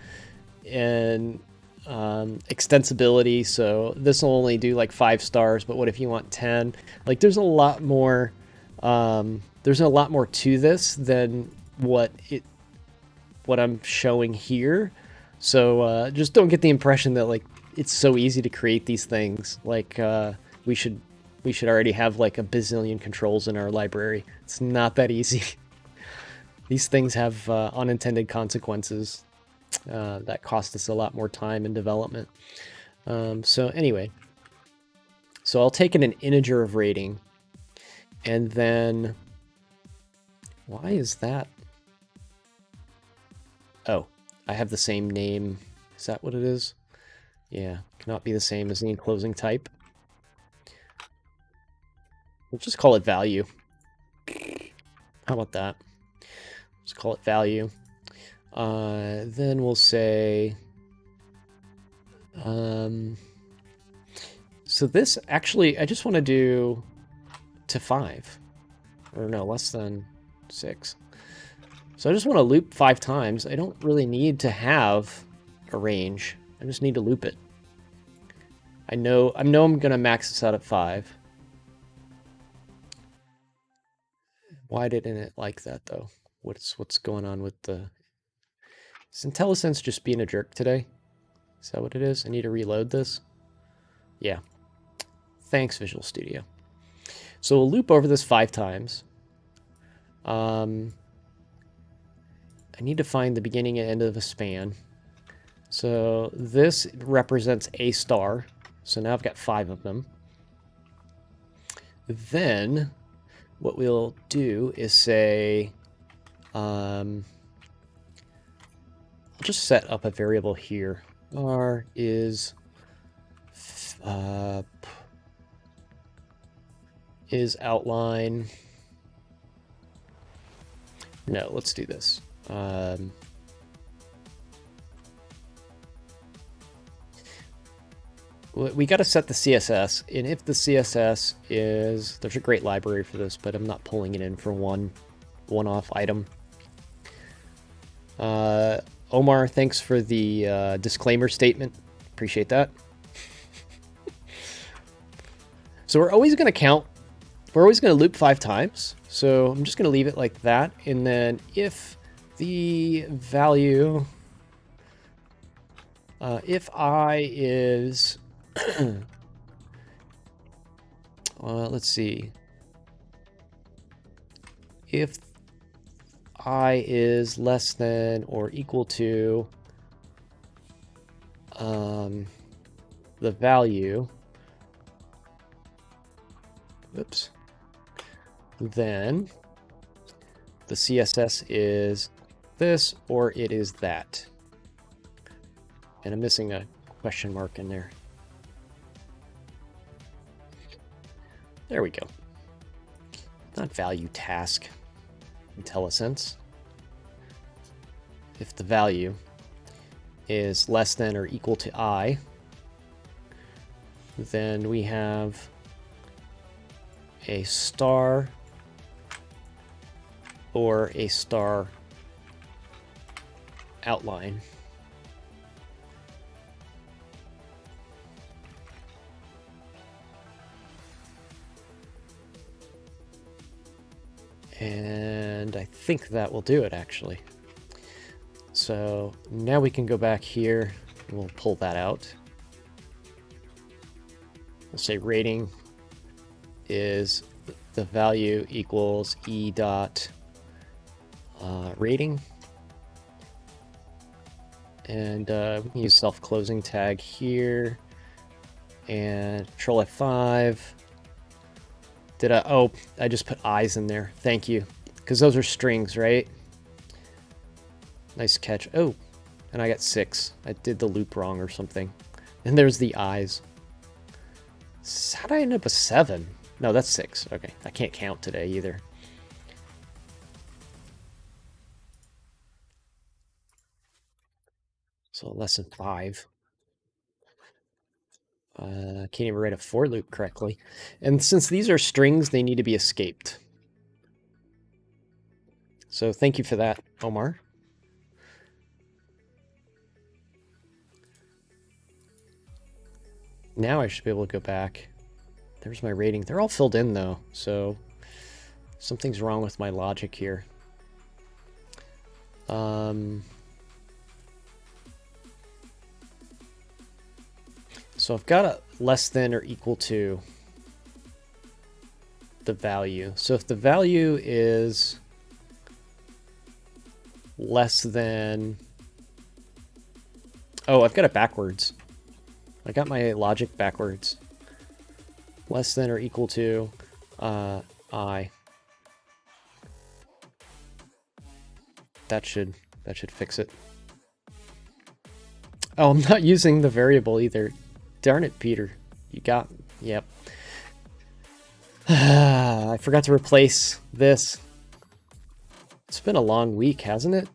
and extensibility. So this will only do like 5 stars, but what if you want 10? Like there's a lot more to this than what I'm showing here. So just don't get the impression that like it's so easy to create these things. Like we should already have like a bazillion controls in our library. It's not that easy. These things have unintended consequences that cost us a lot more time and development. So anyway, so I'll take an integer of rating, and then why is that? Oh, I have the same name. Is that what it is? Yeah, cannot be the same as the enclosing type. We'll just call it value. How about that? Let's call it value. Then we'll say, so this actually, I just want to do to 5, or no, less than 6. So I just want to loop 5 times. I don't really need to have a range. I just need to loop it. I know I'm gonna max this out at 5. Why didn't it like that though? What's going on with the... Is IntelliSense just being a jerk today? Is that what it is? I need to reload this? Yeah. Thanks, Visual Studio. So we'll loop over this 5 times. I need to find the beginning and end of a span. So this represents a star. So now I've got 5 of them. Then what we'll do is say, I'll just set up a variable here. R is outline. No, let's do this. We got to set the CSS, and if the CSS is, there's a great library for this, but I'm not pulling it in for one-off item. Omar, thanks for the disclaimer statement. Appreciate that. So we're always going to count. We're always going to loop 5 times. So I'm just going to leave it like that. And then if the value, if I is, let's see. If I is less than or equal to the value, oops, then the CSS is this or it is that. And I'm missing a question mark in there. There we go. Not value task. IntelliSense. If the value is less than or equal to I, then we have a star or a star outline. And I think that will do it, actually. So now we can go back here and we'll pull that out. We'll say rating is the value equals e dot rating. And we can use self-closing tag here. And Control F5. Oh, I just put eyes in there. Thank you. Because those are strings, right? Nice catch. Oh, and I got 6. I did the loop wrong or something. And there's the eyes. How'd I end up with 7? No, that's 6. Okay, I can't count today either. So lesson 5. I can't even write a for loop correctly. And since these are strings, they need to be escaped. So thank you for that, Omar. Now I should be able to go back. There's my rating. They're all filled in though, so something's wrong with my logic here. So I've got a less than or equal to the value. So if the value is less than... Oh, I've got it backwards. I got my logic backwards. Less than or equal to I. That should fix it. Oh, I'm not using the variable either. Darn it, Peter. You got... Yep. I forgot to replace this. It's been a long week, hasn't it?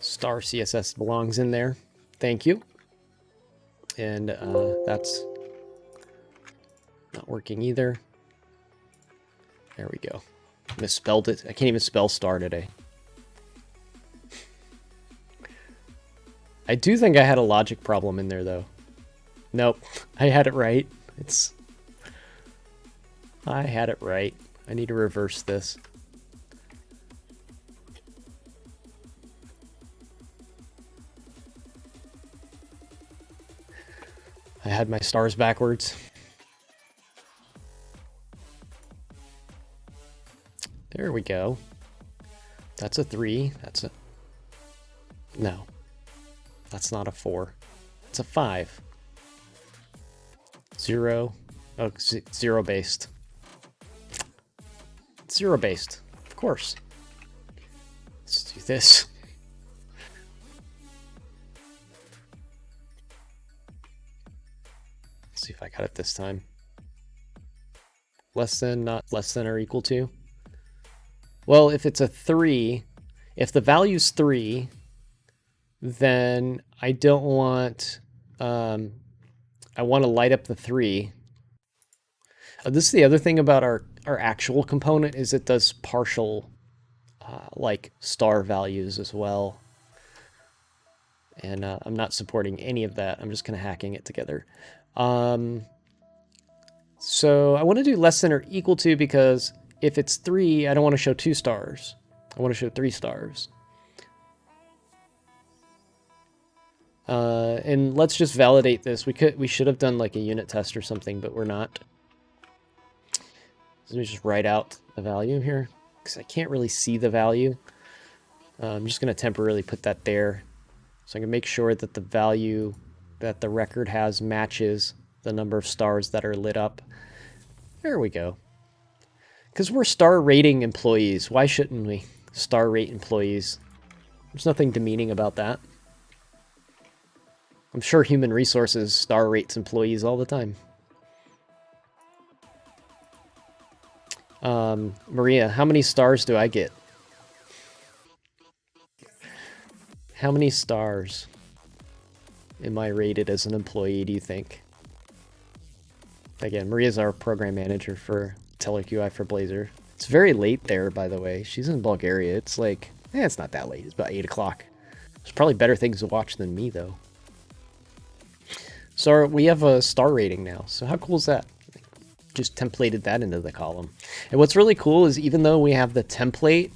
Star CSS belongs in there. Thank you. And that's not working either. There we go. Misspelled it. I can't even spell star today. I do think I had a logic problem in there, though. Nope. I had it right. I had it right. I need to reverse this. I had my stars backwards. There we go. That's a 3. That's a... No. That's not a 4. It's a 5. 0. Oh, 0 based. 0 based. Of course. Let's do this. Let's see if I got it this time. Less than, not less than or equal to. Well, if it's a 3, if the value's 3, then I don't want, I want to light up the 3. This is the other thing about our actual component is it does partial, like star values as well. And I'm not supporting any of that. I'm just kind of hacking it together. So I want to do less than or equal to because if it's 3, I don't want to show 2 stars. I want to show 3 stars. And let's just validate this. We should have done like a unit test or something, but we're not. So let me just write out the value here because I can't really see the value. I'm just going to temporarily put that there so I can make sure that the value that the record has matches the number of stars that are lit up. There we go. Because we're star rating employees. Why shouldn't we star rate employees? There's nothing demeaning about that. I'm sure human resources star rates employees all the time. Maria, how many stars do I get? How many stars am I rated as an employee, do you think? Again, Maria's our program manager for Telerik UI for Blazor. It's very late there, by the way. She's in Bulgaria. It's like, it's not that late. It's about 8 o'clock. There's probably better things to watch than me, though. So we have a star rating now. So how cool is that? Just templated that into the column. And what's really cool is even though we have the template,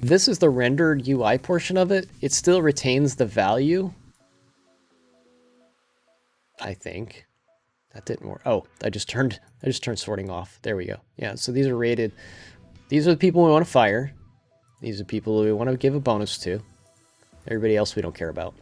this is the rendered UI portion of it. It still retains the value. I think. That didn't work. Oh, I just turned sorting off. There we go. Yeah, so these are rated. These are the people we want to fire. These are people we want to give a bonus to. Everybody else we don't care about.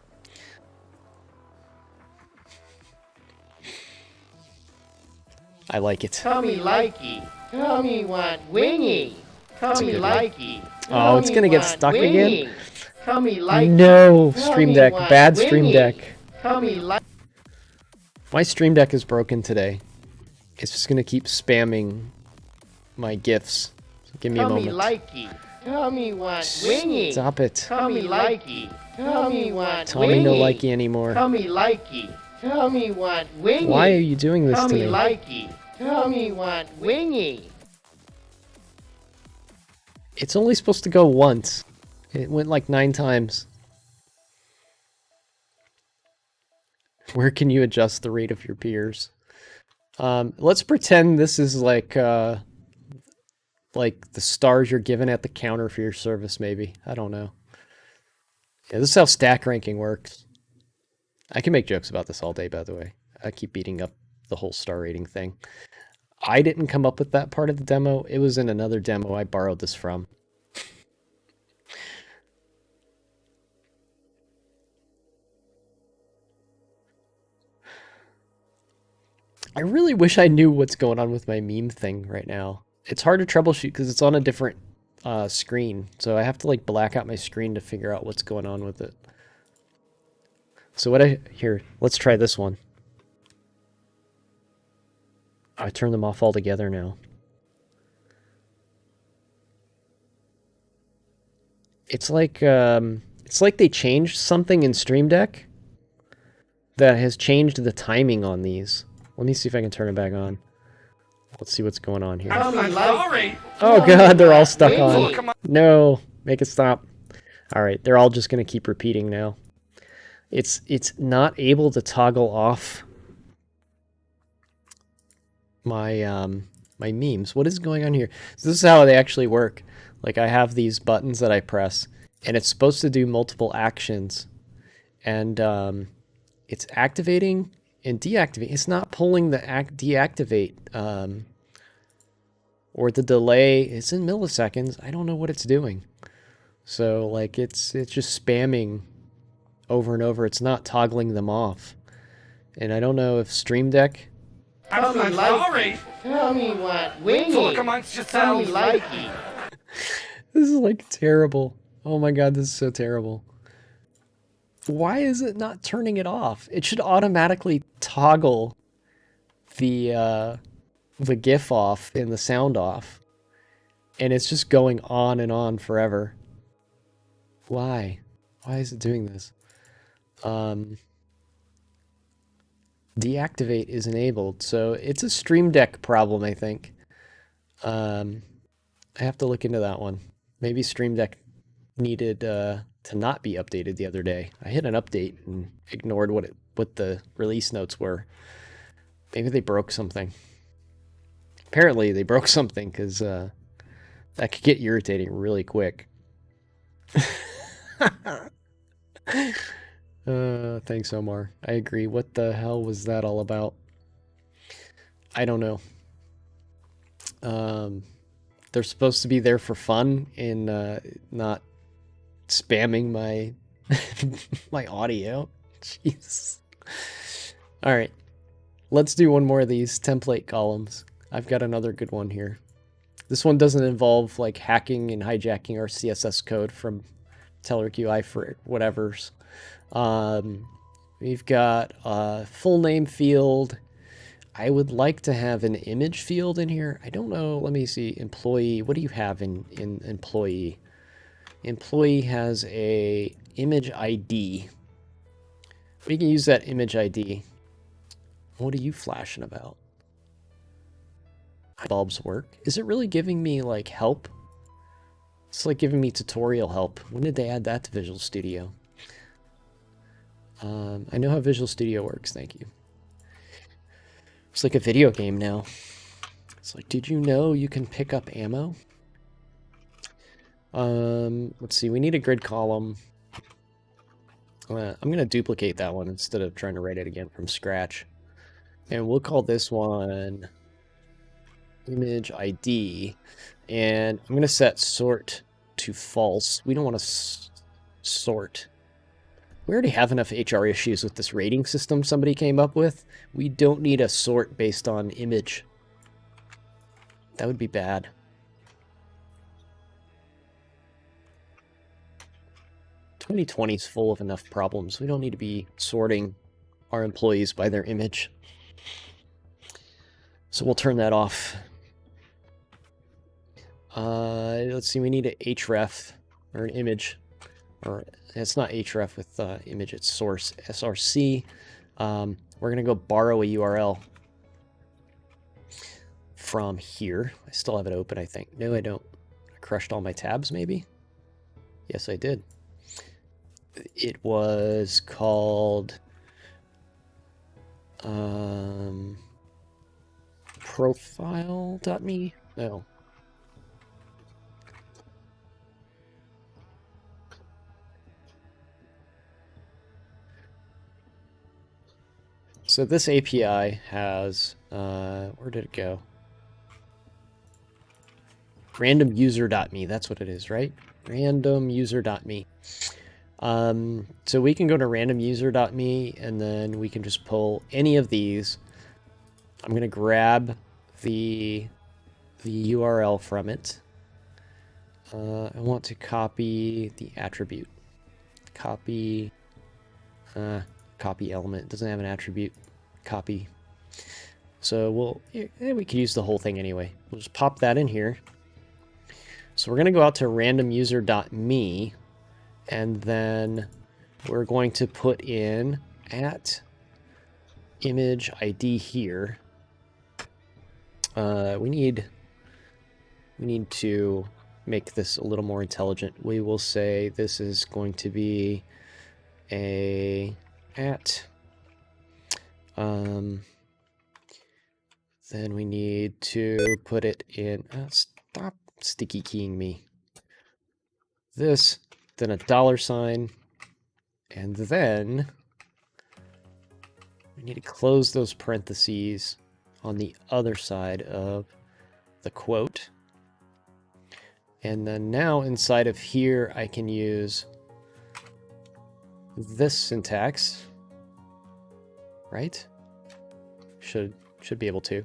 I like it. Call me likey. Call me one wingy. Call me likey. Oh, it's gonna get stuck again? Call me likey. No, Stream Deck. Bad Stream Deck. Call me like. My Stream Deck is broken today. It's just gonna keep spamming my GIFs. So give me a moment. Call me likey. Call me one wingy. Stop it. Call me likey. Call me one Tell me no likey anymore. Call me likey. Call me one wingy. Why are you doing this to me? Call me likey. Call me one wingy. It's only supposed to go once. It went like 9 times. Where can you adjust the rate of your peers? Let's pretend this is like the stars you're given at the counter for your service, maybe. I don't know. Yeah, this is how stack ranking works. I can make jokes about this all day, by the way. I keep beating up the whole star rating thing. I didn't come up with that part of the demo. It was in another demo I borrowed this from. I really wish I knew what's going on with my meme thing right now. It's hard to troubleshoot because it's on a different screen. So I have to like black out my screen to figure out what's going on with it. So here, let's try this one. I turned them off altogether now. It's like they changed something in Stream Deck that has changed the timing on these. Let me see if I can turn it back on. Let's see what's going on here. I'm sorry. Oh god, they're all stuck on. No, make it stop. All right, they're all just gonna keep repeating now. It's not able to toggle off my my memes. What is going on here? So this is how they actually work. Like I have these buttons that I press, and it's supposed to do multiple actions, and it's activating and deactivating. It's not pulling the deactivate or the delay. It's in milliseconds. I don't know what it's doing. So like it's just spamming over and over. It's not toggling them off. And I don't know if Stream Deck. I'm sorry. Tell me what wingy. Talk amongst yourselves. Tell me likey. This is like terrible. Oh my god, this is so terrible. Why is it not turning it off? It should automatically toggle the GIF off and the sound off. And it's just going on and on forever. Why? Why is it doing this? Deactivate is enabled, so it's a Stream Deck problem, I think. I have to look into that one. Maybe Stream Deck needed to not be updated the other day. I hit an update and ignored what the release notes were. Maybe they broke something. Apparently they broke something, because that could get irritating really quick. Thanks, Omar. I agree. What the hell was that all about? I don't know. They're supposed to be there for fun and not spamming my my audio. Jeez. All right. Let's do one more of these template columns. I've got another good one here. This one doesn't involve like hacking and hijacking our CSS code from Telerik UI for whatever's. We've got a full name field. I would like to have an image field in here. I don't know. Let me see. Employee. What do you have in employee? Employee has a image ID. We can use that image ID. What are you flashing about? Bulbs work. Is it really giving me like help? It's like giving me tutorial help. When did they add that to Visual Studio? I know how Visual Studio works, thank you. It's like a video game now. It's like, did you know you can pick up ammo? Let's see, we need a grid column. I'm going to duplicate that one instead of trying to write it again from scratch. And we'll call this one image ID. And I'm going to set sort to false. We don't want to sort. We already have enough HR issues with this rating system somebody came up with. We don't need a sort based on image. That would be bad. "2020 is full of enough problems. We don't need to be sorting our employees by their image." So we'll turn that off. Let's see, we need an href, or an image. Or it's not href with image, it's source, src. We're going to go borrow a URL from here. I still have it open, I think. No, I don't. I crushed all my tabs, maybe? Yes, I did. It was called profile.me? No. So this API has, where did it go? Randomuser.me, that's what it is, right? Randomuser.me. So we can go to randomuser.me and then we can just pull any of these. I'm going to grab the URL from it. I want to copy the attribute. Copy element. It doesn't have an attribute. Copy. So we could use the whole thing anyway. We'll just pop that in here. So we're going to go out to randomuser.me, and then we're going to put in at image ID here. We need to make this a little more intelligent. We will say this is going to be a at. Then we need to put it in. Stop sticky keying me. This, then a $, and then we need to close those parentheses on the other side of the quote. And then now inside of here, I can use this syntax, right? Should be able to.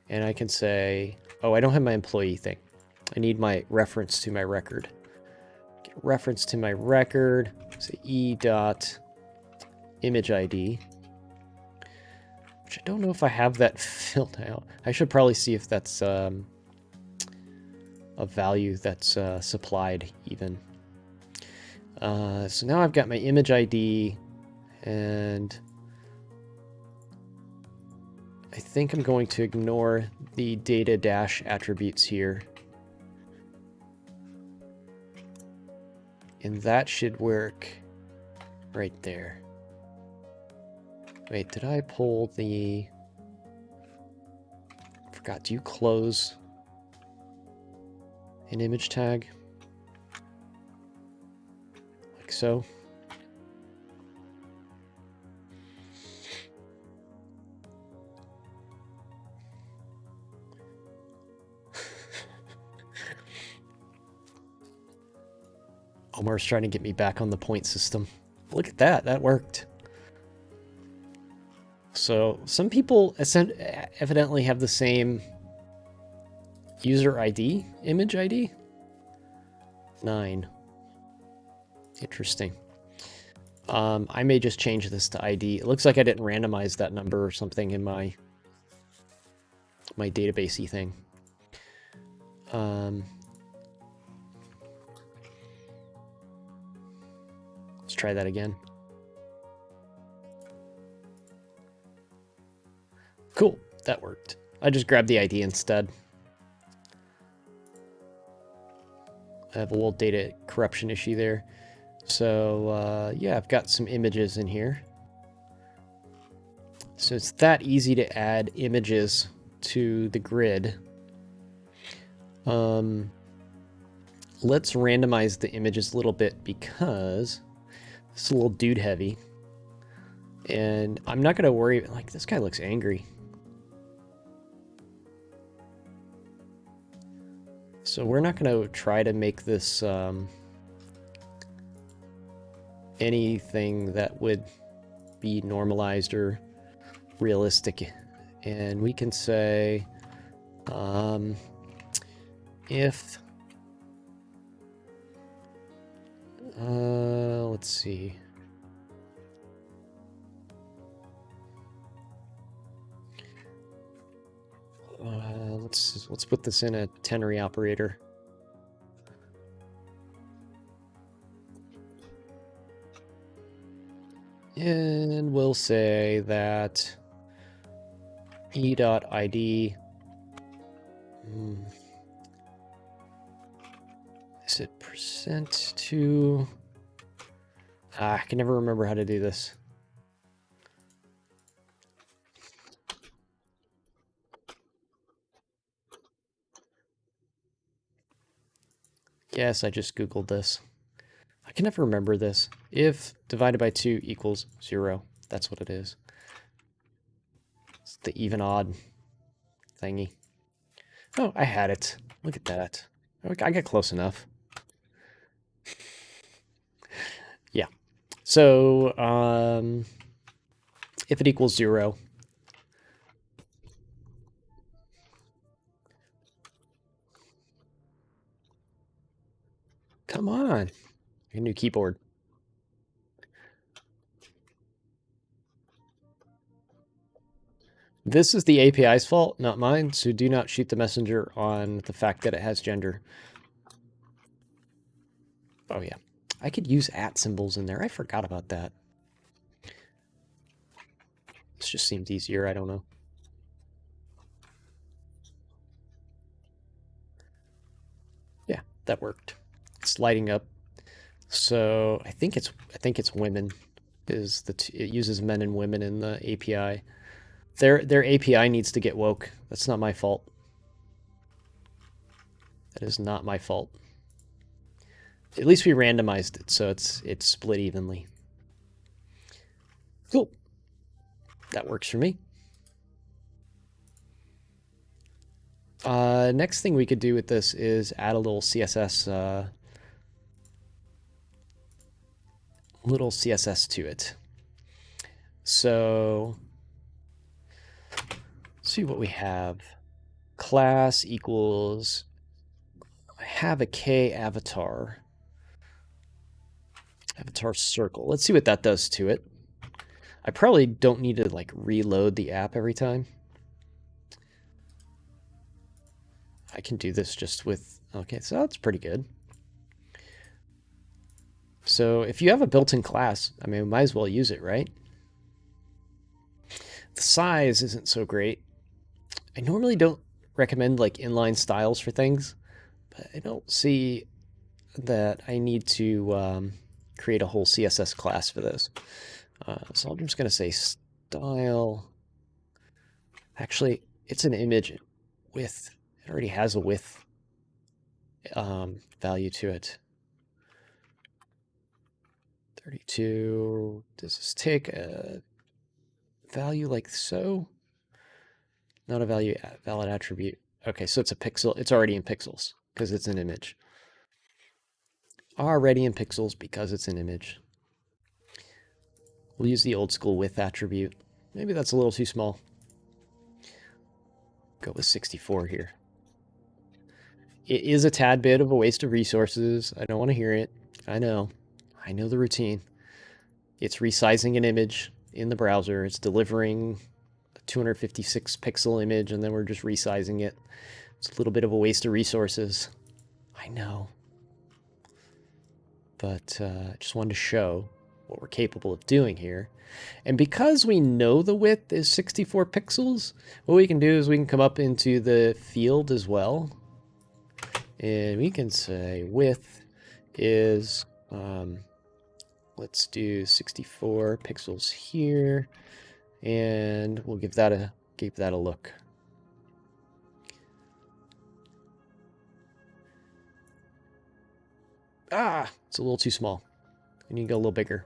And I can say, oh, I don't have my employee thing. I need my reference to my record. Get reference to my record, say e.image ID, which I don't know if I have that filled out. I should probably see if that's a value that's supplied even. So now I've got my image ID, and I think I'm going to ignore the data dash attributes here. And that should work right there. Wait, did I pull the... Forgot, do you close an image tag? Like so. Omar's trying to get me back on the point system. Look at that, that worked. So some people evidently have the same user ID, image ID. 9. Interesting. I may just change this to ID. It looks like I didn't randomize that number or something in my database-y thing. Let's try that again. Cool, that worked. I just grabbed the ID instead. I have a little data corruption issue there. So yeah, I've got some images in here. So it's that easy to add images to the grid. Let's randomize the images a little bit because it's a little dude heavy. And I'm not going to worry, like, this guy looks angry. So we're not going to try to make this anything that would be normalized or realistic. And we can say if let's see. Let's put this in a ternary operator. And we'll say that e.id is it %2? I can never remember how to do this. Yes, I just Googled this. I can never remember this. If divided by 2 equals 0. That's what it is. It's the even odd thingy. Oh, I had it. Look at that. I got close enough. Yeah. So, if it equals 0, come on. A new keyboard. This is the API's fault, not mine, so do not shoot the messenger on the fact that it has gender. Oh yeah. I could use @ symbols in there. I forgot about that. This just seems easier, I don't know. Yeah, that worked. It's lighting up. So I think it's women. It uses men and women in the API. Their API needs to get woke. That's not my fault. That is not my fault. At least we randomized it, so it's split evenly. Cool. That works for me. Next thing we could do with this is add a little CSS to it. So let's see what we have. Class equals, I have a K avatar circle. Let's see what that does to it. I probably don't need to like reload the app every time. I can do this just with, okay, so that's pretty good. So if you have a built-in class, I mean, we might as well use it, right? The size isn't so great. I normally don't recommend like inline styles for things, but I don't see that I need to create a whole CSS class for this. So I'm just going to say style. Actually, it's an image width. It already has a width value to it. 32. Does this take a value like so? Not a valid attribute. Okay, so it's a pixel. It's already in pixels because it's an image. Already in pixels because it's an image. We'll use the old school width attribute. Maybe that's a little too small. Go with 64 here. It is a tad bit of a waste of resources. I don't want to hear it. I know the routine. It's resizing an image in the browser. It's delivering a 256 pixel image, and then we're just resizing it. It's a little bit of a waste of resources. I know. But I just wanted to show what we're capable of doing here. And because we know the width is 64 pixels, what we can do is we can come up into the field as well. And we can say width is, let's do 64 pixels here. And we'll give that a look. Ah, it's a little too small. We need to go a little bigger.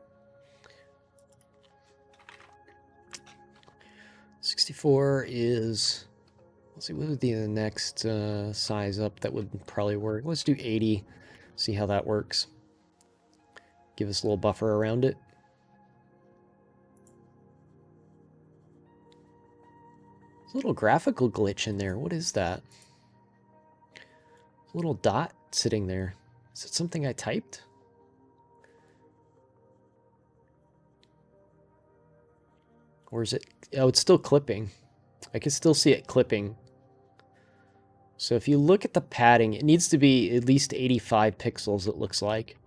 64 is, let's see, what would be the next size up that would probably work? Let's do 80, see how that works. Give us a little buffer around it. There's a little graphical glitch in there. What is that? A little dot sitting there. Is it something I typed? Or is it... Oh, it's still clipping. I can still see it clipping. So if you look at the padding, it needs to be at least 85 pixels, it looks like.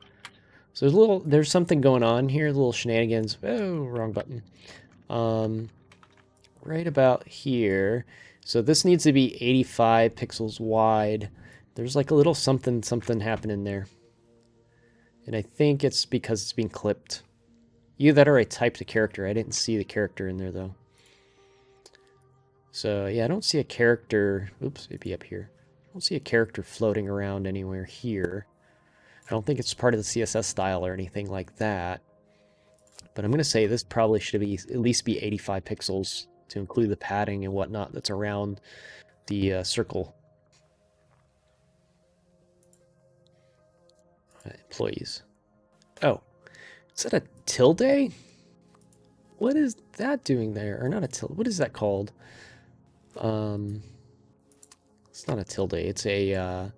So there's something going on here, little shenanigans. Oh, wrong button. Right about here. So this needs to be 85 pixels wide. There's like a little something happening there. And I think it's because it's being clipped. Either that or I typed a character. I didn't see the character in there though. So yeah, I don't see a character. Oops, maybe up here. I don't see a character floating around anywhere here. I don't think it's part of the CSS style or anything like that. But I'm going to say this probably should be at least be 85 pixels to include the padding and whatnot that's around the circle. Employees. Oh, is that a tilde? What is that doing there? Or not a tilde. What is that called? It's not a tilde. It's a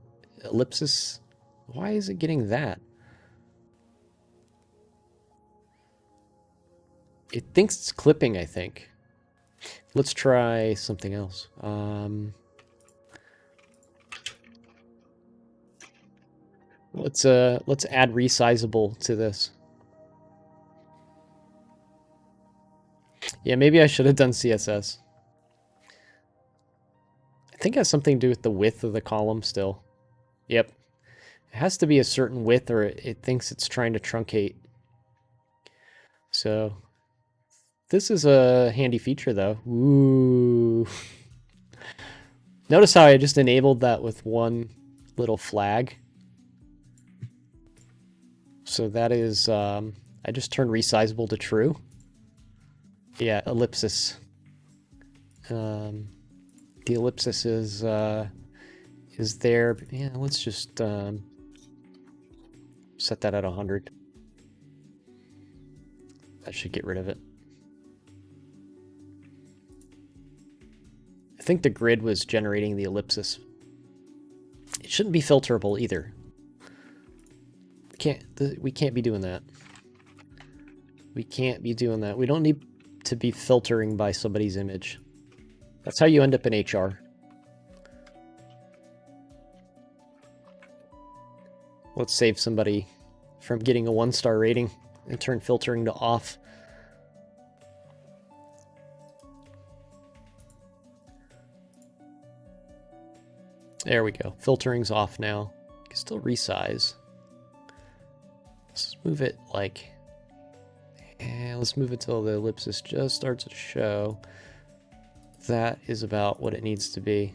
ellipsis. Why is it getting that? It thinks it's clipping, I think. Let's try something else. Let's add resizable to this. Yeah, maybe I should have done CSS. I think it has something to do with the width of the column still. Yep. It has to be a certain width or it thinks it's trying to truncate. So this is a handy feature though. Ooh. Notice how I just enabled that with one little flag. So that is, I just turned resizable to true. Yeah, ellipsis. The ellipsis is there. Yeah, let's just set that at 100. That should get rid of it. I think the grid was generating the ellipsis. It shouldn't be filterable either. We can't be doing that. We can't be doing that. We don't need to be filtering by somebody's image. That's how you end up in HR. Let's save somebody from getting a 1-star rating and turn filtering to off. There we go. Filtering's off now. You can still resize. Let's move it like... And let's move it till the ellipsis just starts to show. That is about what it needs to be.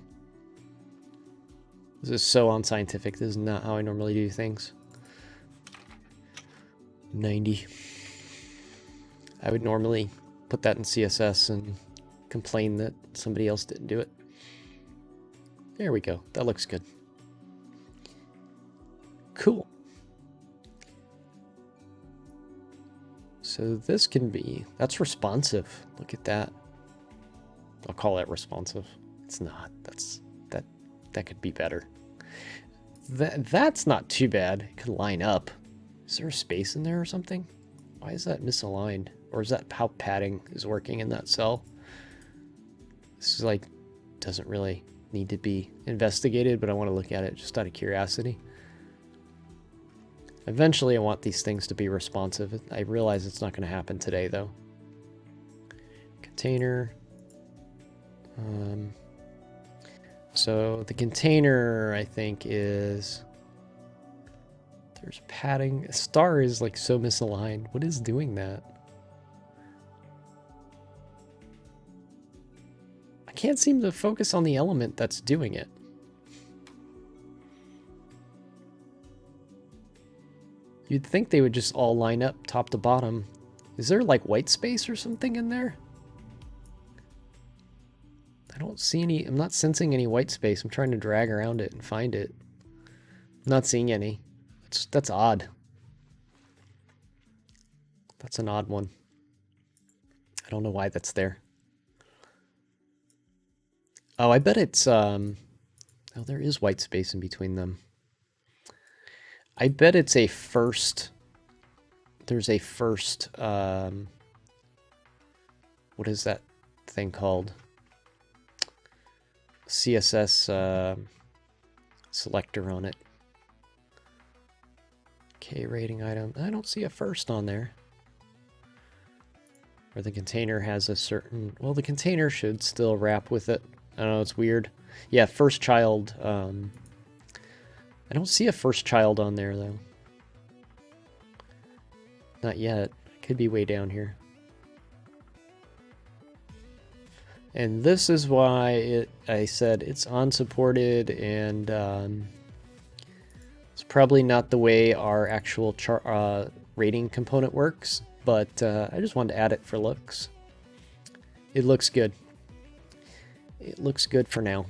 This is so unscientific. This is not how I normally do things. 90. I would normally put that in CSS and complain that somebody else didn't do it. There we go. That looks good. Cool. So this can be, that's responsive. Look at that. I'll call that responsive. It's not. That could be better. That's not too bad. It could line up. Is there a space in there or something? Why is that misaligned? Or is that how padding is working in that cell? This is like, doesn't really need to be investigated, but I want to look at it just out of curiosity. Eventually I want these things to be responsive. I realize it's not going to happen today though. Container. So the container, I think, is... There's padding. Star is like so misaligned. What is doing that? I can't seem to focus on the element that's doing it. You'd think they would just all line up top to bottom. Is there like white space or something in there? I don't see any. I'm not sensing any white space. I'm trying to drag around it and find it. I'm not seeing any. That's odd. That's an odd one. I don't know why that's there. Oh, I bet it's oh, there is white space in between them. I bet it's a first. There's a first. What is that thing called? CSS selector on it. K rating item. I don't see a first on there. Or the container has a certain... Well, the container should still wrap with it. I don't know, it's weird. Yeah, first child. I don't see a first child on there, though. Not yet. Could be way down here. And this is why I said it's unsupported, and it's probably not the way our actual rating component works, but I just wanted to add it for looks. It looks good. It looks good for now.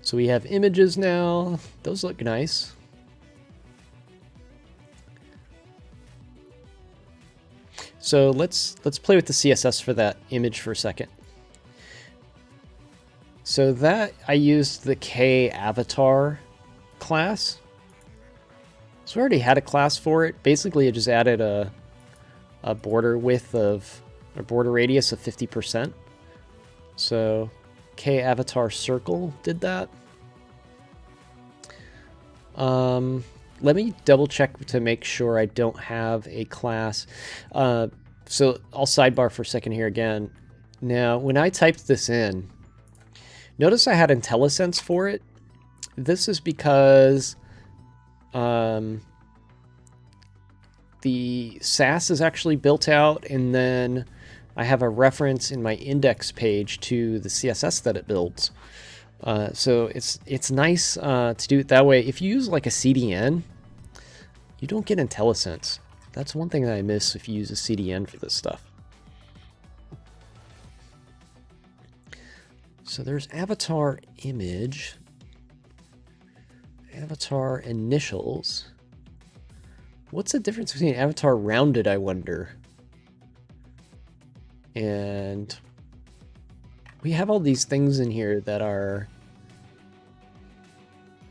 So we have images now. Those look nice. So let's play with the CSS for that image for a second. So that I used the K avatar class. So we already had a class for it. Basically, I just added a border width of, or border radius of 50%. So K avatar circle did that. Let me double check to make sure I don't have a class. So I'll sidebar for a second here again. Now, when I typed this in, notice I had IntelliSense for it. This is because the Sass is actually built out, and then I have a reference in my index page to the CSS that it builds. So it's nice to do it that way. If you use like a CDN, you don't get IntelliSense. That's one thing that I miss if you use a CDN for this stuff. So there's avatar image, avatar initials. What's the difference between avatar rounded, I wonder? And we have all these things in here that are...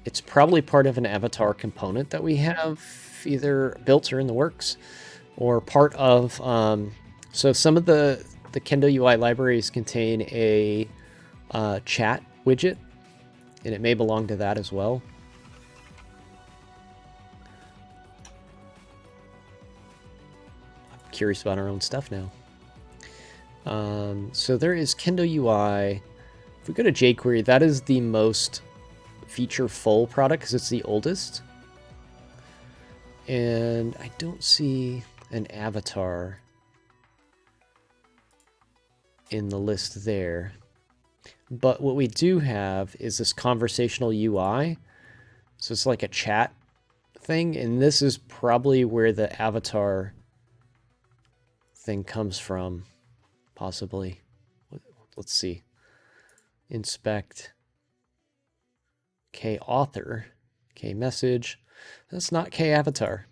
It's probably part of an avatar component that we have either built or in the works, or part of... so some of the Kendo UI libraries contain a chat widget, and it may belong to that as well. I'm curious about our own stuff now. So there is Kendo UI. If we go to jQuery, that is the most feature-full product because it's the oldest. And I don't see an avatar in the list there. But what we do have is this conversational UI. So it's like a chat thing, and this is probably where the avatar thing comes from, possibly. Let's see. Inspect. K author. K message. That's not K avatar.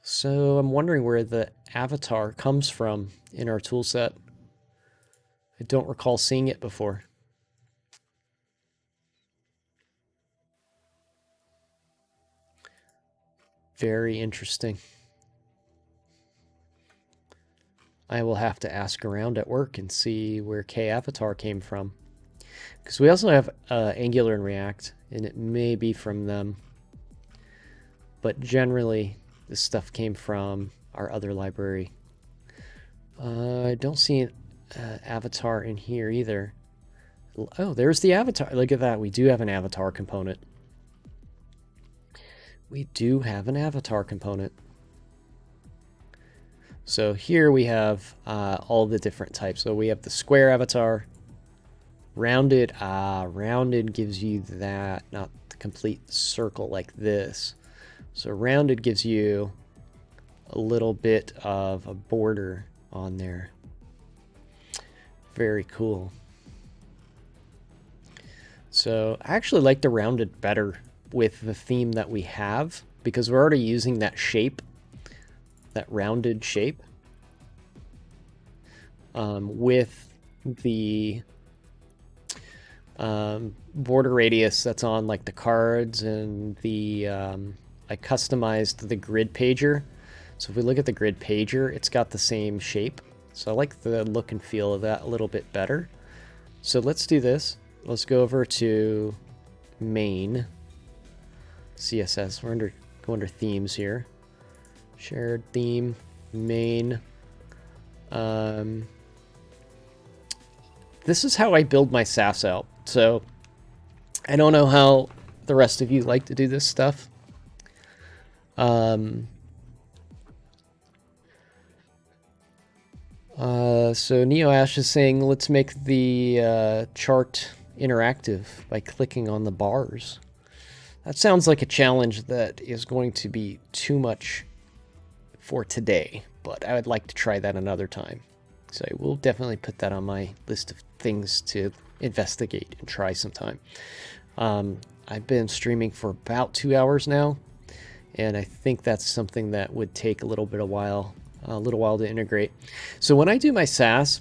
So I'm wondering where the avatar comes from in our toolset. I don't recall seeing it before. Very interesting. I will have to ask around at work and see where K avatar came from. Because we also have Angular and React, and it may be from them. But generally, this stuff came from our other library. I don't see an avatar in here either. Oh, there's the avatar. Look at that. We do have an avatar component. We do have an avatar component. So here we have all the different types. So we have the square avatar. Rounded. Rounded gives you that, not the complete circle like this. So rounded gives you a little bit of a border on there. Very cool. So I actually like the rounded better with the theme that we have, because we're already using that shape, that rounded shape, with the border radius that's on like the cards and the I customized the grid pager. So if we look at the grid pager, it's got the same shape. So I like the look and feel of that a little bit better. So let's do this. Let's go over to main CSS. We're go under themes here. Shared theme, main. This is how I build my Sass out. So I don't know how the rest of you like to do this stuff. So Neo Ash is saying, let's make the chart interactive by clicking on the bars. That sounds like a challenge that is going to be too much for today, but I would like to try that another time. So I will definitely put that on my list of things to investigate and try sometime. I've been streaming for about 2 hours now, and I think that's something that would take a little while to integrate. So when I do my Sass,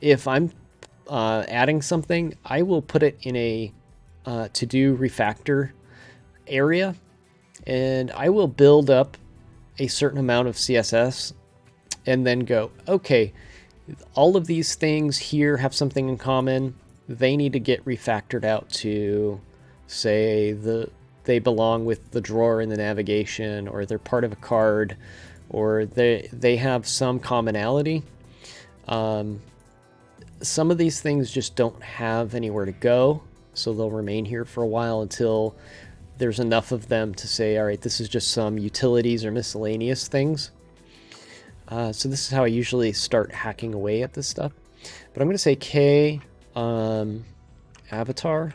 if I'm adding something, I will put it in a to-do refactor area, and I will build up a certain amount of CSS and then go, okay, all of these things here have something in common. They need to get refactored out to, say, they belong with the drawer in the navigation, or they're part of a card, or they have some commonality. Some of these things just don't have anywhere to go, so they'll remain here for a while until there's enough of them to say, all right, this is just some utilities or miscellaneous things. So this is how I usually start hacking away at this stuff. But I'm going to say K avatar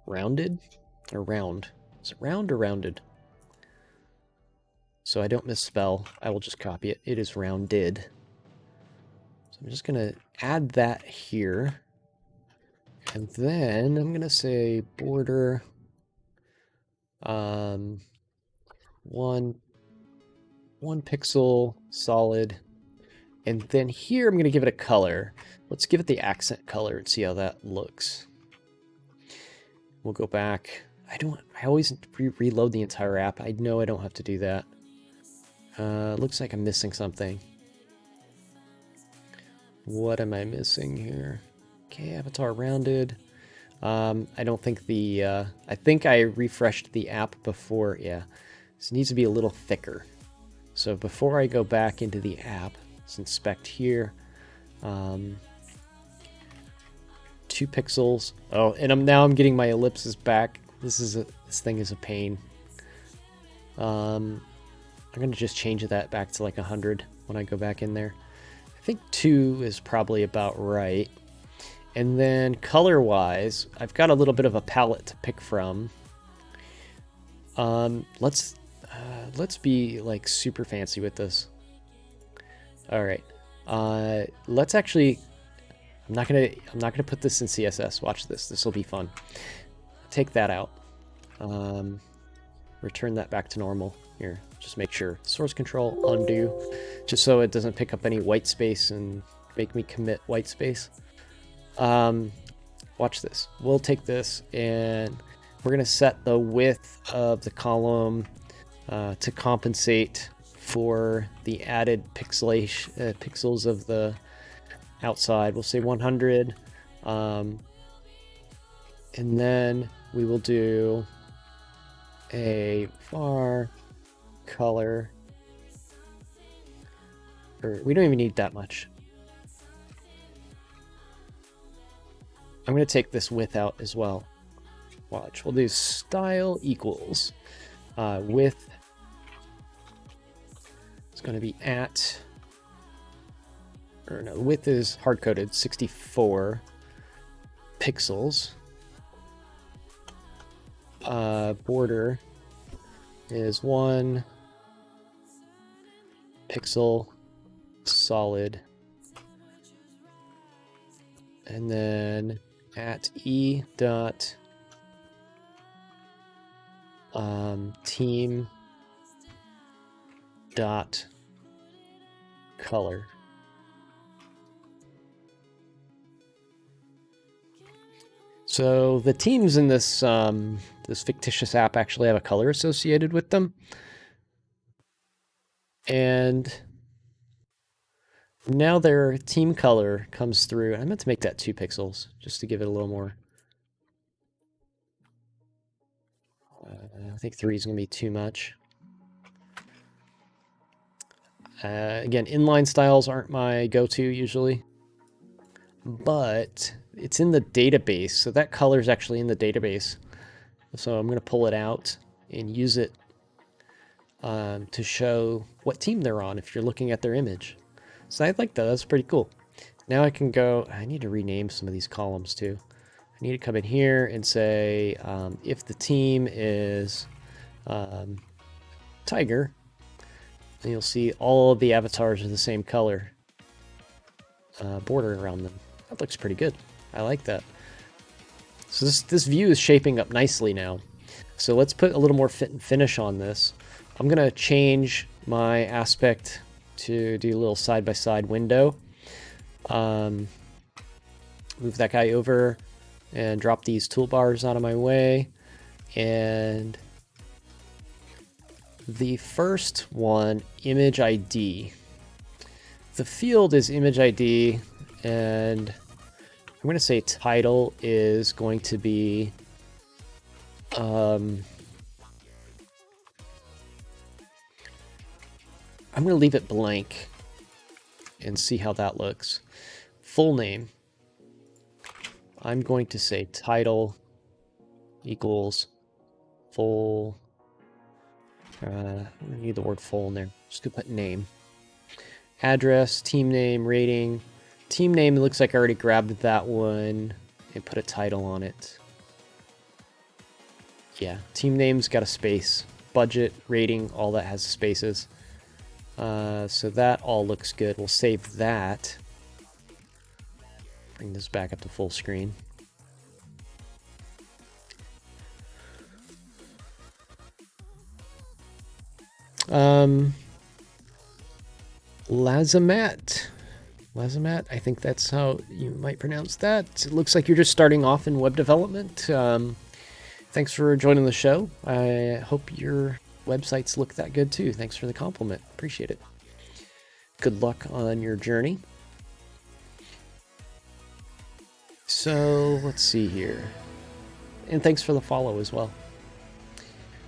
rounded or round. Is it round or rounded? So I don't misspell. I will just copy it. It is rounded. So I'm just going to add that here. And then I'm going to say border 1 pixel solid. And then here I'm going to give it a color. Let's give it the accent color and see how that looks. We'll go back. I always reload the entire app. I know I don't have to do that. Looks like I'm missing something. What am I missing here? Okay, avatar rounded. I don't think I think I refreshed the app before. Yeah, this needs to be a little thicker. So before I go back into the app, let's inspect here. 2 pixels. Oh, and now I'm getting my ellipses back. This thing is a pain. I'm gonna just change that back to like 100 when I go back in there. I think 2 is probably about right. And then color-wise, I've got a little bit of a palette to pick from. Let's be like super fancy with this. All right. Let's actually. I'm not gonna put this in CSS. Watch this. This will be fun. Take that out. Return that back to normal. Here, just make sure. Source control undo, just so it doesn't pick up any white space and make me commit white space. Watch this. We'll take this and we're gonna set the width of the column to compensate for the added pixels of the outside. We'll say 100, and then we will do a var color, or we don't even need that much. I'm going to take this width out as well. Watch, we'll do style equals width. It's going to be at, or no, width is hard-coded, 64 pixels. Border is 1 pixel solid. And then at e dot team dot color. So the teams in this this fictitious app actually have a color associated with them. And now their team color comes through. I meant to make that 2 pixels just to give it a little more. I think 3 is going to be too much. Again, inline styles aren't my go-to usually, but it's in the database, so that color is actually in the database. So I'm going to pull it out and use it to show what team they're on if you're looking at their image. So I like that. That's pretty cool. Now I can go, I need to rename some of these columns too. I need to come in here and say, if the team is Tiger, and you'll see all of the avatars are the same color border around them. That looks pretty good. I like that. So this view is shaping up nicely now. So let's put a little more fit and finish on this. I'm going to change my aspect to do a little side-by-side window. Move that guy over and drop these toolbars out of my way. And the first one, image ID. The field is image ID, and I'm going to say title is going to be I'm going to leave it blank and see how that looks. Full name. I'm going to say title equals full. I need the word full in there. Just gonna put name. Address, team name, rating. Team name, it looks like I already grabbed that one and put a title on it. Yeah, team name's got a space. Budget, rating, all that has spaces. So that all looks good. We'll save that. Bring this back up to full screen. Lazamat. Lazamat, I think that's how you might pronounce that. It looks like you're just starting off in web development. Thanks for joining the show. I hope your websites look that good too. Thanks for the compliment. Appreciate it. Good luck on your journey. So let's see here. And thanks for the follow as well.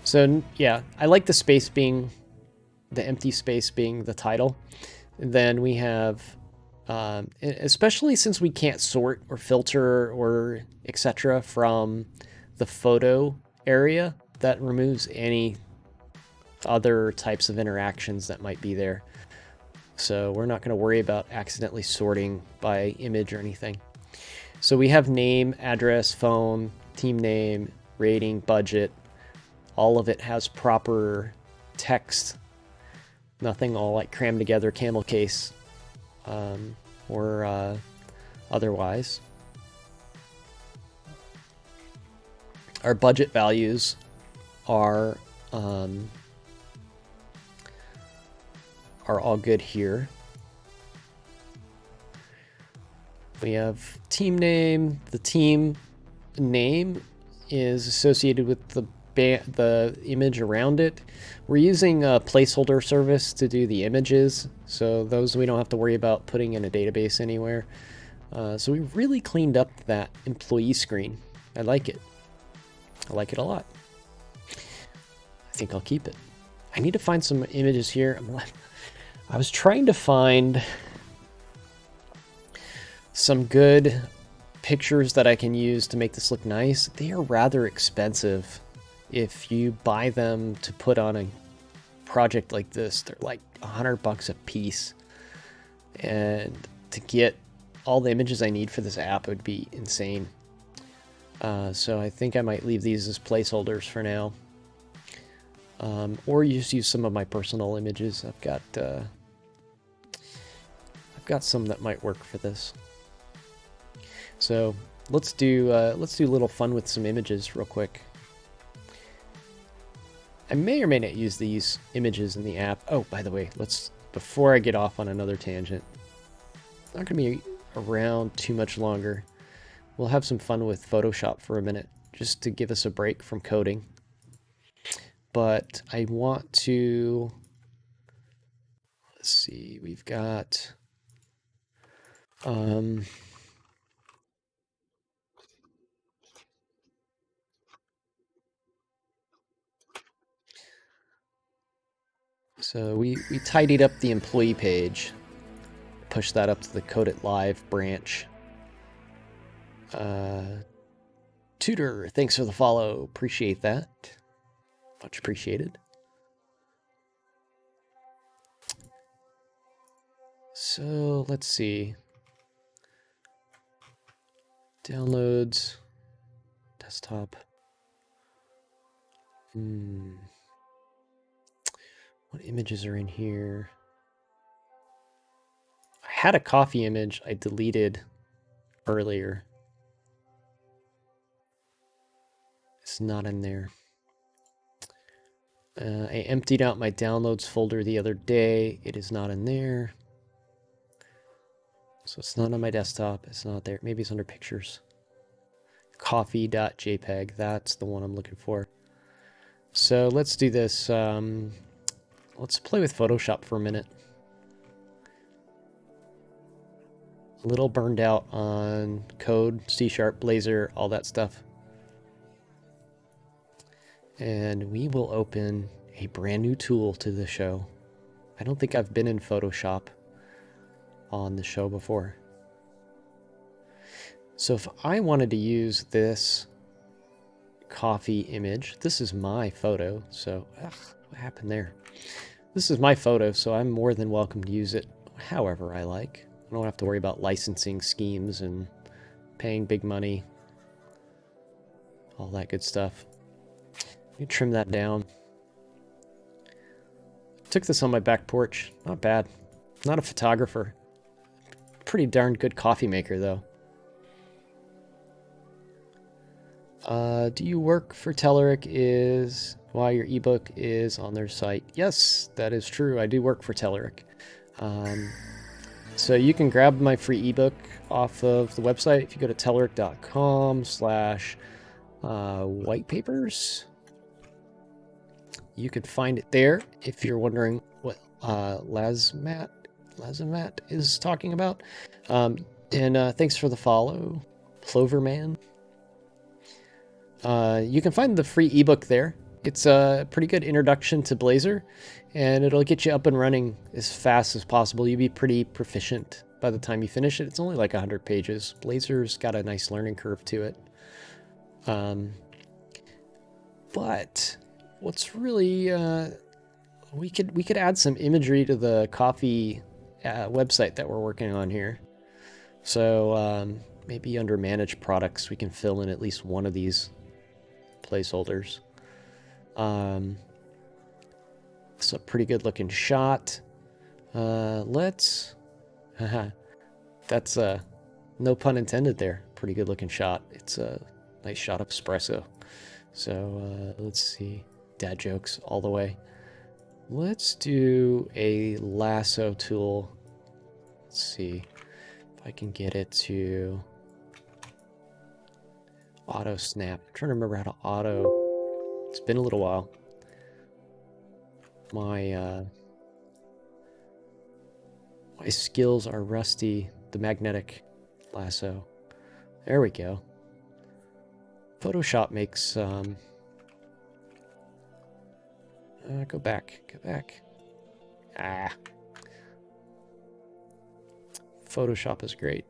So yeah, I like the space being, the empty space being the title. And then we have, especially since we can't sort or filter or etc. from the photo area, that removes any other types of interactions that might be there. So we're not going to worry about accidentally sorting by image or anything. So we have name, address, phone, team name, rating, budget. All of it has proper text. Nothing all like crammed together, camel case, or otherwise. Our budget values are all good here. We have team name. The team name is associated with the image around it. We're using a placeholder service to do the images, so those we don't have to worry about putting in a database anywhere. So we really cleaned up that employee screen. I like it. I like it a lot. I think I'll keep it. I need to find some images here. I was trying to find some good pictures that I can use to make this look nice. They are rather expensive. If you buy them to put on a project like this, they're like $100 a piece. And to get all the images I need for this app would be insane. So I think I might leave these as placeholders for now. Or just use some of my personal images. I've got some that might work for this. So let's do a little fun with some images real quick. I may or may not use these images in the app. Oh, by the way, before I get off on another tangent, not going to be around too much longer. we'll have some fun with Photoshop for a minute, just to give us a break from coding. But I want to, let's see, we've got, so we tidied up the employee page, push that up to the Code It Live branch. Tutor, thanks for the follow. Appreciate that. Much appreciated. So let's see. Downloads, desktop. What images are in here? I had a coffee image I deleted earlier. It's not in there. I emptied out my downloads folder the other day. It is not in there. So it's not on my desktop. It's not there. Maybe it's under pictures. Coffee.jpg. That's the one I'm looking for. So let's do this. Let's play with Photoshop for a minute. A little burned out on code, C#, Blazor, all that stuff. And we will open a brand new tool to the show. I don't think I've been in Photoshop on the show before. So if I wanted to use this coffee image, this is my photo, so what happened there? This is my photo, so I'm more than welcome to use it however I like. I don't have to worry about licensing schemes and paying big money, all that good stuff. Let me trim that down. Took this on my back porch. Not bad. Not a photographer. Pretty darn good coffee maker, though. Do you work for Telerik? Is why your ebook is on their site. Yes, that is true. I do work for Telerik. So you can grab my free ebook off of the website if you go to telerik.com/whitepapers. You can find it there if you're wondering what Lazamat is talking about. And thanks for the follow, Ploverman. You can find the free ebook there. It's a pretty good introduction to Blazor, and it'll get you up and running as fast as possible. You'll be pretty proficient by the time you finish it. It's only like 100 pages. Blazor's got a nice learning curve to it. But what's really we could add some imagery to the coffee website that we're working on here. So maybe under manage products we can fill in at least one of these placeholders. It's a pretty good looking shot. Let's that's no pun intended there. Pretty good looking shot. It's a nice shot of espresso. So let's see. Dad jokes all the way. Let's do a lasso tool. Let's see if I can get it to auto snap. I'm trying to remember how to auto. It's been a little while. My skills are rusty. The magnetic lasso. There we go. Photoshop makes go back. Photoshop is great.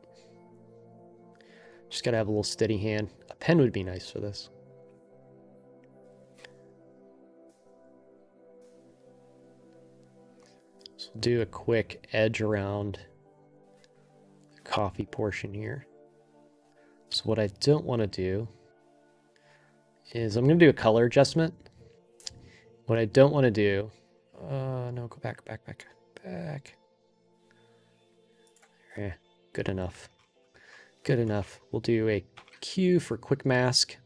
Just gotta have a little steady hand. A pen would be nice for this. So we'll do a quick edge around the coffee portion here. So what I don't want to do is I'm going to do a color adjustment. What I don't want to do, no, go back. Good enough. We'll do a Q for quick mask.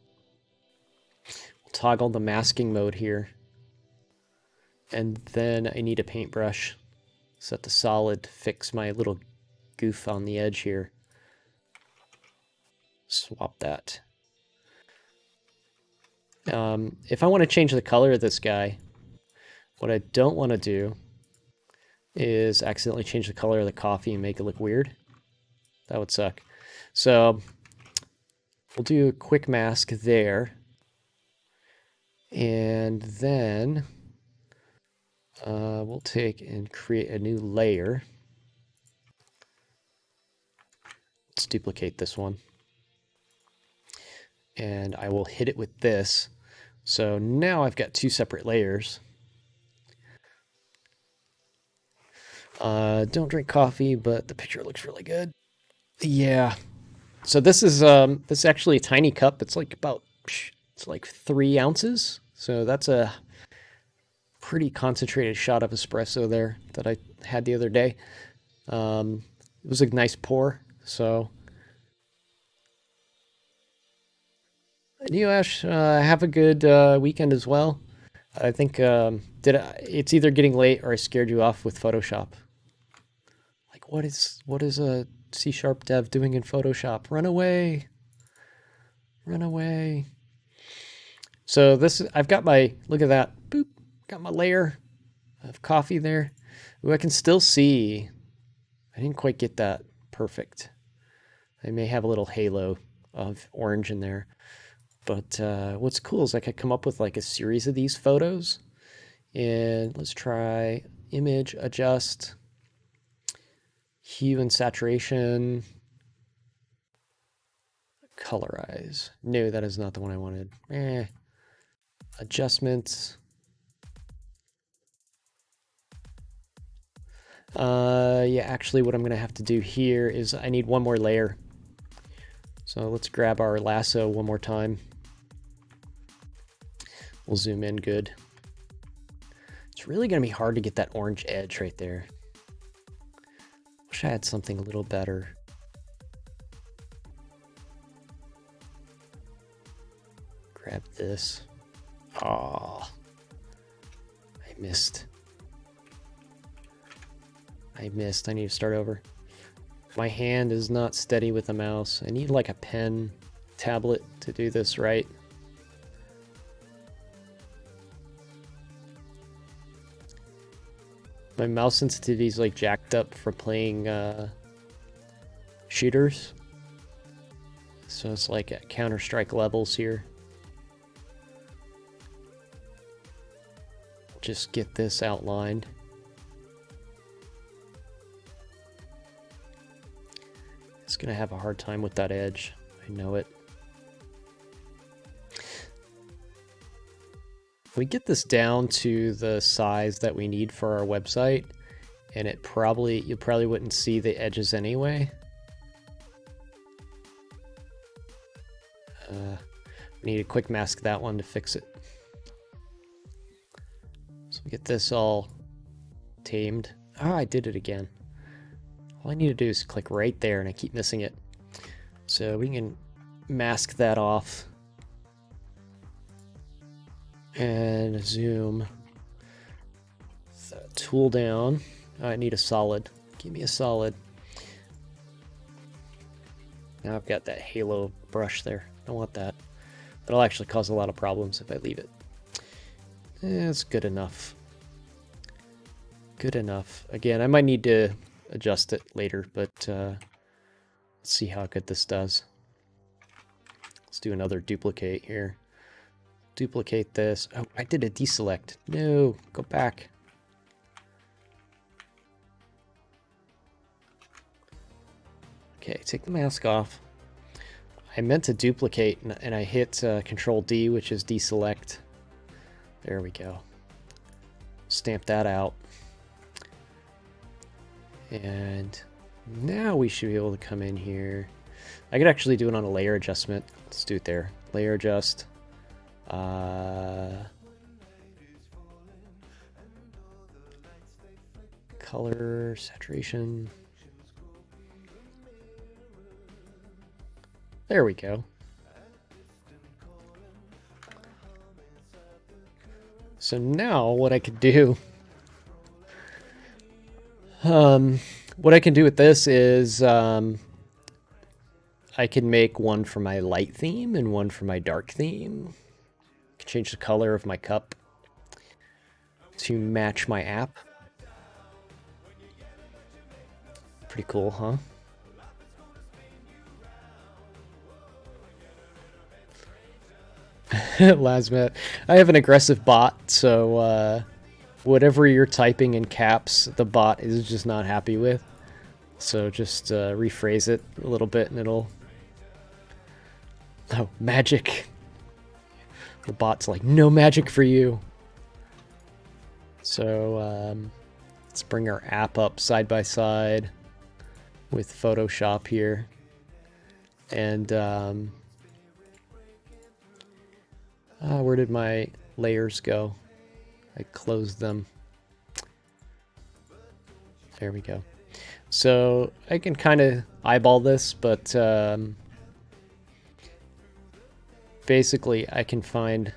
We'll toggle the masking mode here. And then I need a paintbrush. Set the solid, fix my little goof on the edge here. swap that. If I want to change the color of this guy, what I don't want to do is accidentally change the color of the coffee and make it look weird. That would suck. So we'll do a quick mask there. And then we'll take and create a new layer. Let's duplicate this one. And I will hit it with this. So now I've got two separate layers. Don't drink coffee, but the picture looks really good. Yeah. So this is actually a tiny cup. It's like it's like 3 ounces. So that's a pretty concentrated shot of espresso there that I had the other day. It was a nice pour. So, and you, Ash, have a good weekend as well. I think it's either getting late or I scared you off with Photoshop. Like, what is a C# dev doing in Photoshop? Run away! Run away! So I've got look at that, boop, got my layer of coffee there. Ooh, I can still see. I didn't quite get that perfect. I may have a little halo of orange in there. But what's cool is I could come up with like a series of these photos. And let's try image, adjust, hue and saturation, colorize. No, that is not the one I wanted. Adjustments. Yeah, actually what I'm going to have to do here is I need one more layer. So let's grab our lasso one more time. We'll zoom in good. It's really going to be hard to get that orange edge right there. Wish I had something a little better. Grab this. Oh, I missed. I need to start over. My hand is not steady with the mouse. I need like a pen tablet to do this right. My mouse sensitivity is like jacked up for playing shooters. So it's like at Counter-Strike levels here. Just get this outlined. It's gonna have a hard time with that edge. I know it. We get this down to the size that we need for our website, and you probably wouldn't see the edges anyway. We need to quick mask that one to fix it. So we get this all tamed. Oh, I did it again. All I need to do is click right there, and I keep missing it. So we can mask that off. And zoom the tool down. Oh, I need a solid. Give me a solid. Now I've got that halo brush there. Don't want that. That'll actually cause a lot of problems if I leave it. It's good enough. Good enough. Again, I might need to adjust it later, but let's see how good this does. Let's do another duplicate here. Duplicate this. Oh, I did a deselect. No, go back. Okay, take the mask off. I meant to duplicate and I hit Control D, which is deselect. There we go. Stamp that out. And now we should be able to come in here. I could actually do it on a layer adjustment. Let's do it there. Layer adjust. Color, saturation. There we go. So now what I could do, what I can do with this is I can make one for my light theme and one for my dark theme. I can change the color of my cup to match my app. Pretty cool, huh? Lasmat. I have an aggressive bot, so whatever you're typing in caps, the bot is just not happy with. So just rephrase it a little bit and it'll... Oh, magic. The bot's like, no magic for you. So let's bring our app up side by side with Photoshop here. And where did my layers go? I closed them. There we go. So I can kind of eyeball this, but basically I can find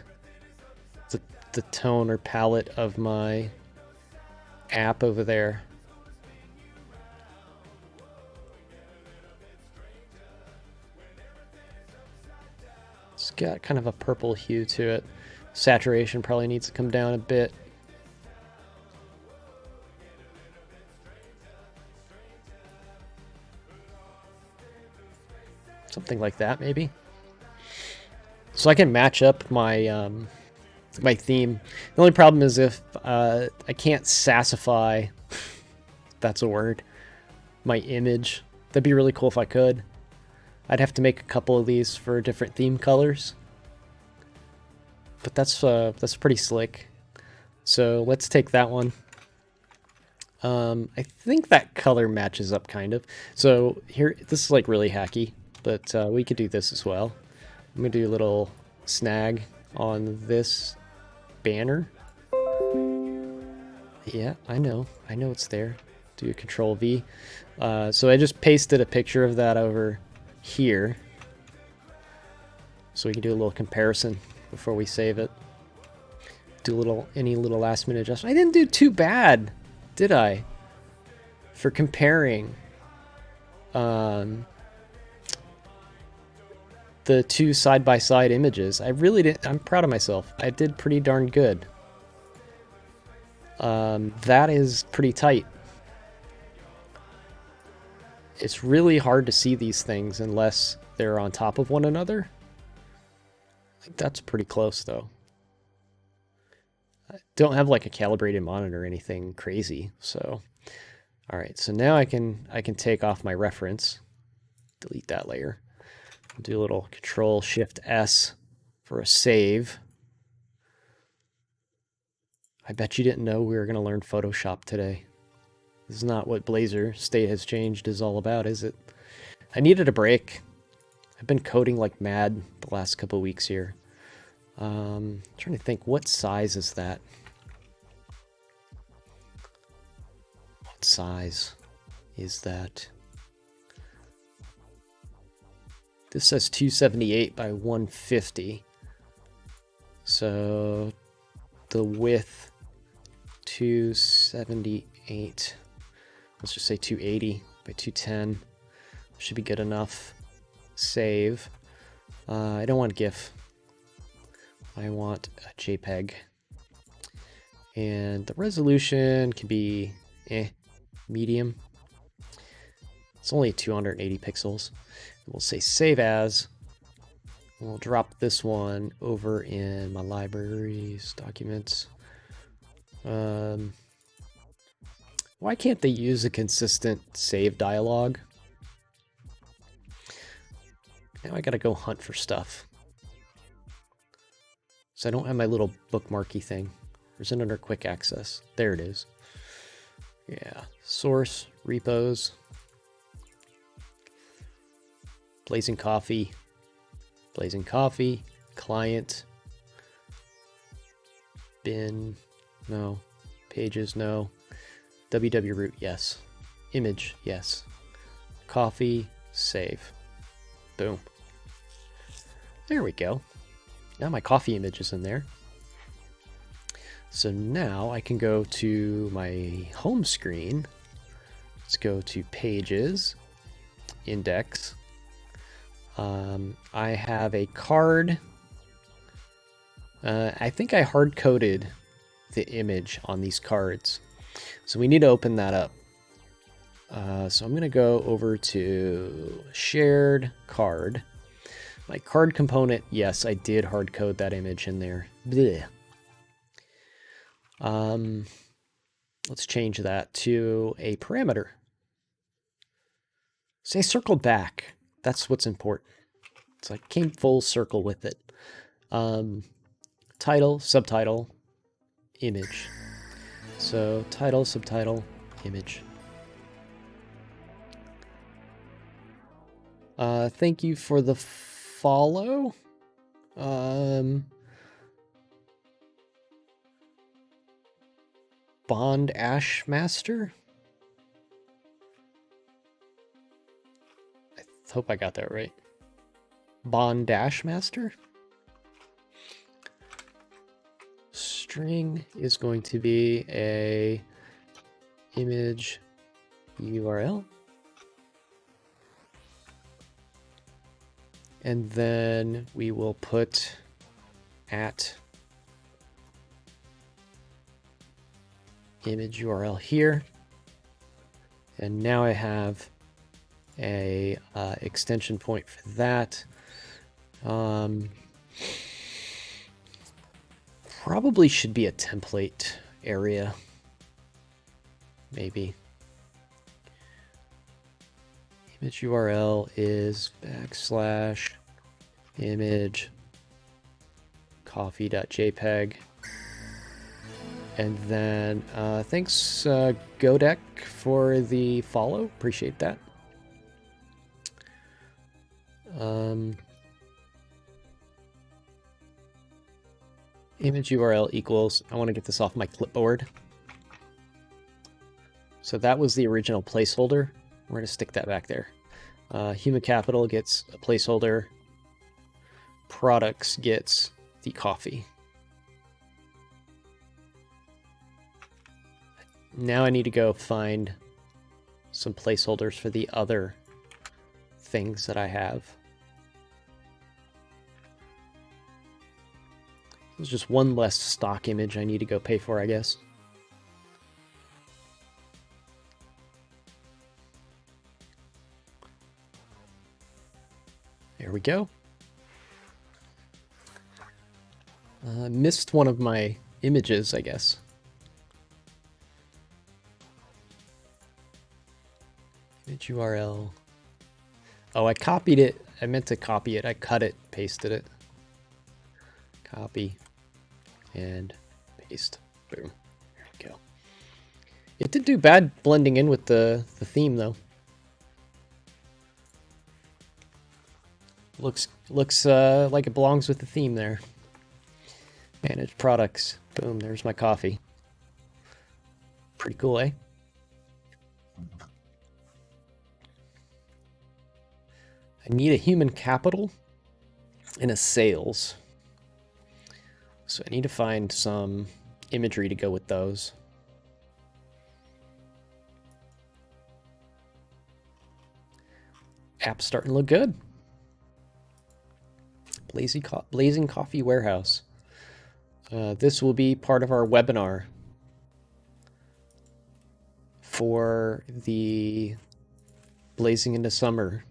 the tone or palette of my app over there. It's got kind of a purple hue to it. Saturation probably needs to come down a bit. Something like that, maybe. So I can match up my my theme. The only problem is if I can't sassify, that's a word, my image. That'd be really cool if I could. I'd have to make a couple of these for different theme colors. But that's pretty slick. So let's take that one. I think that color matches up kind of. So here, this is like really hacky, but we could do this as well. I'm gonna do a little snag on this banner. Yeah, I know it's there. Do a Control V. So I just pasted a picture of that over here, so we can do a little comparison before we save it. Do any little last minute adjustment. I didn't do too bad, did I? For comparing the two side-by-side images. I really did. I'm proud of myself. I did pretty darn good. That is pretty tight. It's really hard to see these things unless they're on top of one another. I think that's pretty close, though. I don't have like a calibrated monitor or anything crazy, so... Alright, so now I can take off my reference. Delete that layer. Do a little Control-Shift-S for a save. I bet you didn't know we were going to learn Photoshop today. This is not what Blazor State Has Changed is all about, is it? I needed a break. I've been coding like mad the last couple of weeks here. Trying to think, what size is that? What size is that? This says 278 by 150. So the width 278. Let's just say 280 by 210. Should be good enough. Save. I don't want GIF. I want a JPEG. And the resolution can be medium. It's only 280 pixels. We'll say save as. We'll drop this one over in my libraries, documents. Why can't they use a consistent save dialog? Now I gotta go hunt for stuff. So I don't have my little bookmarky thing. Or is it under quick access? There it is. Yeah, source, repos. Blazing Coffee, client, bin, no, pages, no, ww root, yes, image, yes, coffee, save, boom. There we go. Now my coffee image is in there. So now I can go to my home screen. Let's go to Pages, Index. I have a card. I think I hard-coded the image on these cards. So we need to open that up. So I'm going to go over to shared card. My card component, yes, I did hard-code that image in there. Blech. Let's change that to a parameter. Say circled back. That's what's important. So I came full circle with it. Title, subtitle, image. So title, subtitle, image. Thank you for the follow. Bond Ashmaster. I hope I got that right. Bond Ashmaster. String is going to be a image URL. And then we will put at image URL here. And now I have a extension point for that. Probably should be a template area. Maybe. Image URL is / image coffee.jpg. And then thanks Godek for the follow. Appreciate that. Image URL equals, I want to get this off my clipboard. So that was the original placeholder. We're going to stick that back there. Human capital gets a placeholder. Products gets the coffee. Now I need to go find some placeholders for the other things that I have. There's just one less stock image I need to go pay for, I guess. There we go. Missed one of my images, I guess. Image URL. Oh, I copied it. I meant to copy it. I cut it, pasted it. Copy and paste. Boom. There we go. It did do bad blending in with the theme, though. Looks like it belongs with the theme there. Manage products. Boom, there's my coffee. Pretty cool, eh? I need a human capital and a sales. So I need to find some imagery to go with those. App's starting to look good. Blazing Coffee Warehouse. This will be part of our webinar for the Blazing into Summer.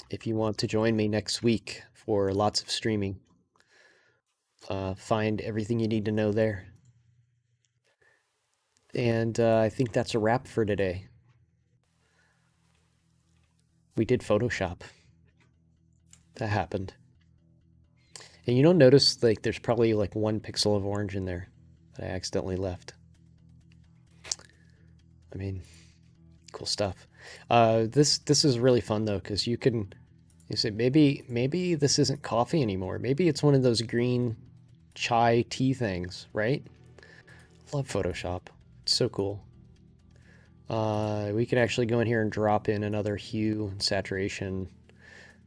If you want to join me next week for lots of streaming, find everything you need to know there. And I think that's a wrap for today. We did Photoshop. That happened. And you don't notice, like, there's probably like 1 pixel of orange in there that I accidentally left. I mean, cool stuff. This is really fun though, because you say maybe this isn't coffee anymore. Maybe it's one of those green chai tea things, right? Love Photoshop. It's so cool. We can actually go in here and drop in another hue and saturation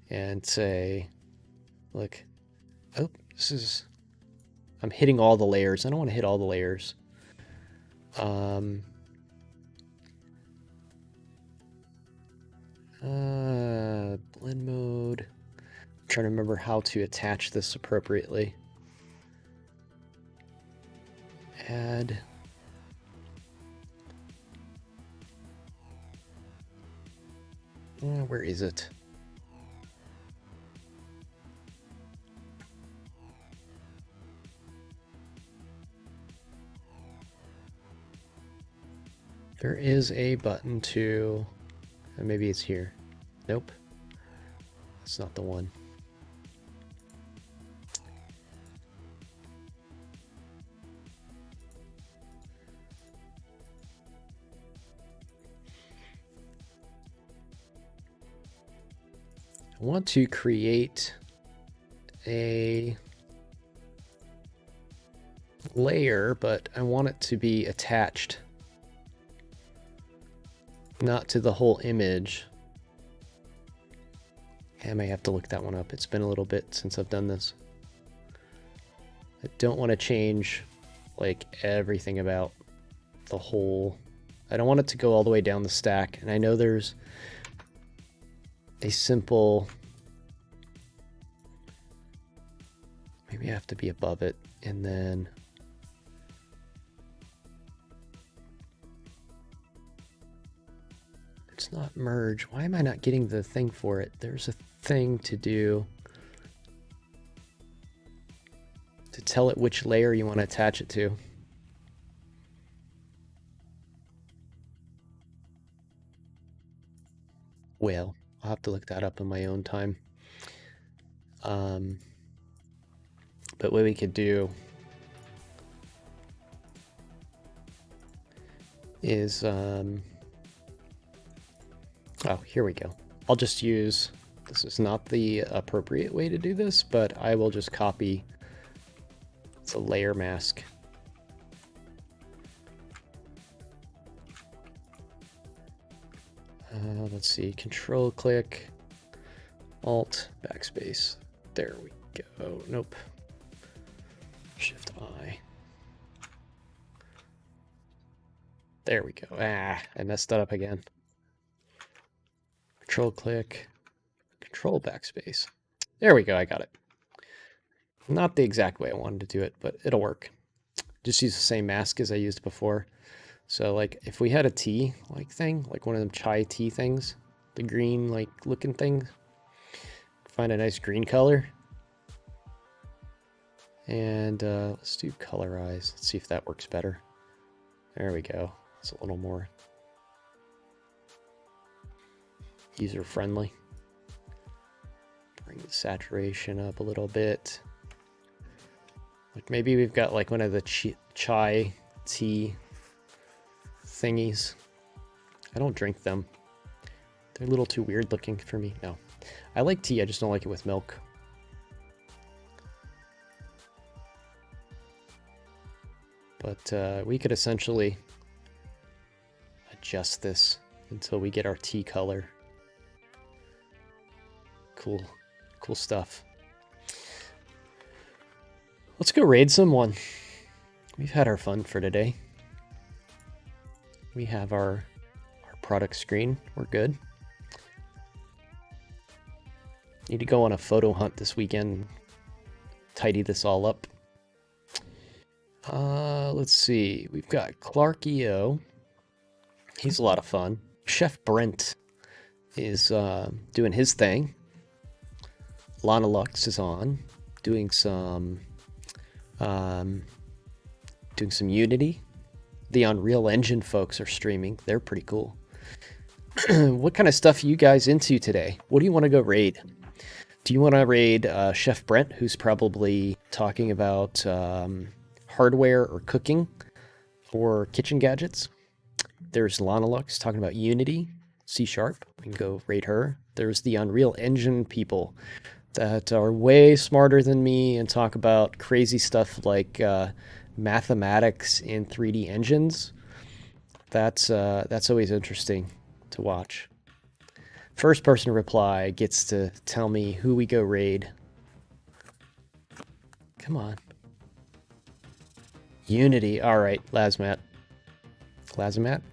and say, look, oh, I'm hitting all the layers. I don't want to hit all the layers. Blend mode. I'm trying to remember how to attach this appropriately. Add. Where is it? There is a button to, maybe it's here. Nope. That's not the one. I want to create a layer, but I want it to be attached, not to the whole image. I may have to look that one up. It's been a little bit since I've done this. I don't want to change like everything about the whole. I don't want it to go all the way down the stack. And I know there's a simple, maybe I have to be above it, and then it's not merge. Why am I not getting the thing for it? There's a thing to do to tell it which layer you want to attach it to. Well, I'll have to look that up in my own time. But what we could do is, oh, here we go. I'll just use, this is not the appropriate way to do this, but I will just copy, it's a layer mask. Let's see, control click, alt, backspace. There we go. Nope. Shift I. There we go. Ah, I messed that up again. Control click, control backspace. There we go, I got it. Not the exact way I wanted to do it, but it'll work. Just use the same mask as I used before. So like if we had a tea like thing, like one of them chai tea things, the green like looking thing, find a nice green color. And let's do colorize. Let's see if that works better. There we go. It's a little more user friendly. Bring the saturation up a little bit. Like maybe we've got like one of the chai tea thingies. I don't drink them. They're a little too weird looking for me. No, I like tea. I just don't like it with milk. But we could essentially adjust this until we get our tea color. Cool, cool stuff. Let's go raid someone. We've had our fun for today. We have our product screen. We're good. Need to go on a photo hunt this weekend. Tidy this all up. Let's see. We've got Clark EO. He's a lot of fun. Chef Brent is doing his thing. Lana Lux is on, doing some Unity. The Unreal Engine folks are streaming. They're pretty cool. What kind of stuff are you guys into today? What do you want to go raid? Do you want to raid Chef Brent, who's probably talking about hardware or cooking or kitchen gadgets? There's Lana Lux talking about Unity, C#. We can go raid her. There's the Unreal Engine people that are way smarter than me and talk about crazy stuff like mathematics in 3D engines. That's always interesting to watch. First person to reply gets to tell me who we go raid. Come on. Unity. All right, Lazmat. Lazamat?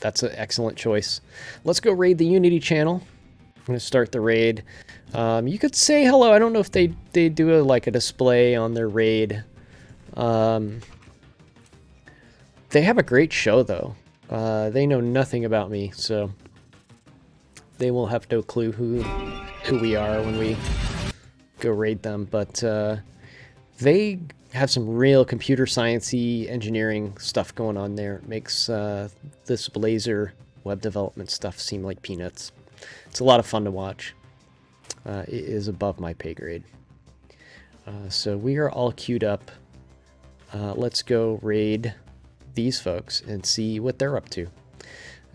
that's an excellent choice. Let's go raid the Unity channel. I'm going to start the raid. You could say hello. I don't know if they do like a display on their raid. They have a great show, though. They know nothing about me, so they will have no clue who we are when we go raid them. But they have some real computer science-y engineering stuff going on there. It makes this Blazor web development stuff seem like peanuts. It's a lot of fun to watch. It is above my pay grade. So we are all queued up. Let's go raid these folks and see what they're up to.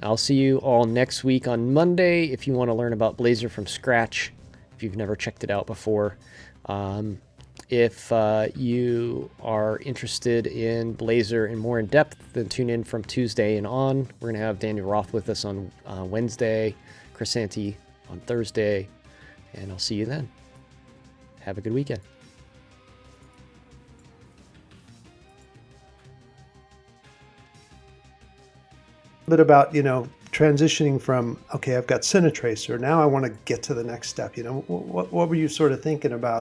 I'll see you all next week on Monday if you want to learn about Blazor from scratch, if you've never checked it out before. If you are interested in Blazor and more in depth, then tune in from Tuesday and on. We're going to have Daniel Roth with us on Wednesday, Chris Santi on Thursday, and I'll see you then. Have a good weekend. Bit about, transitioning from, okay, I've got Cinetracer, now I want to get to the next step. What were you sort of thinking about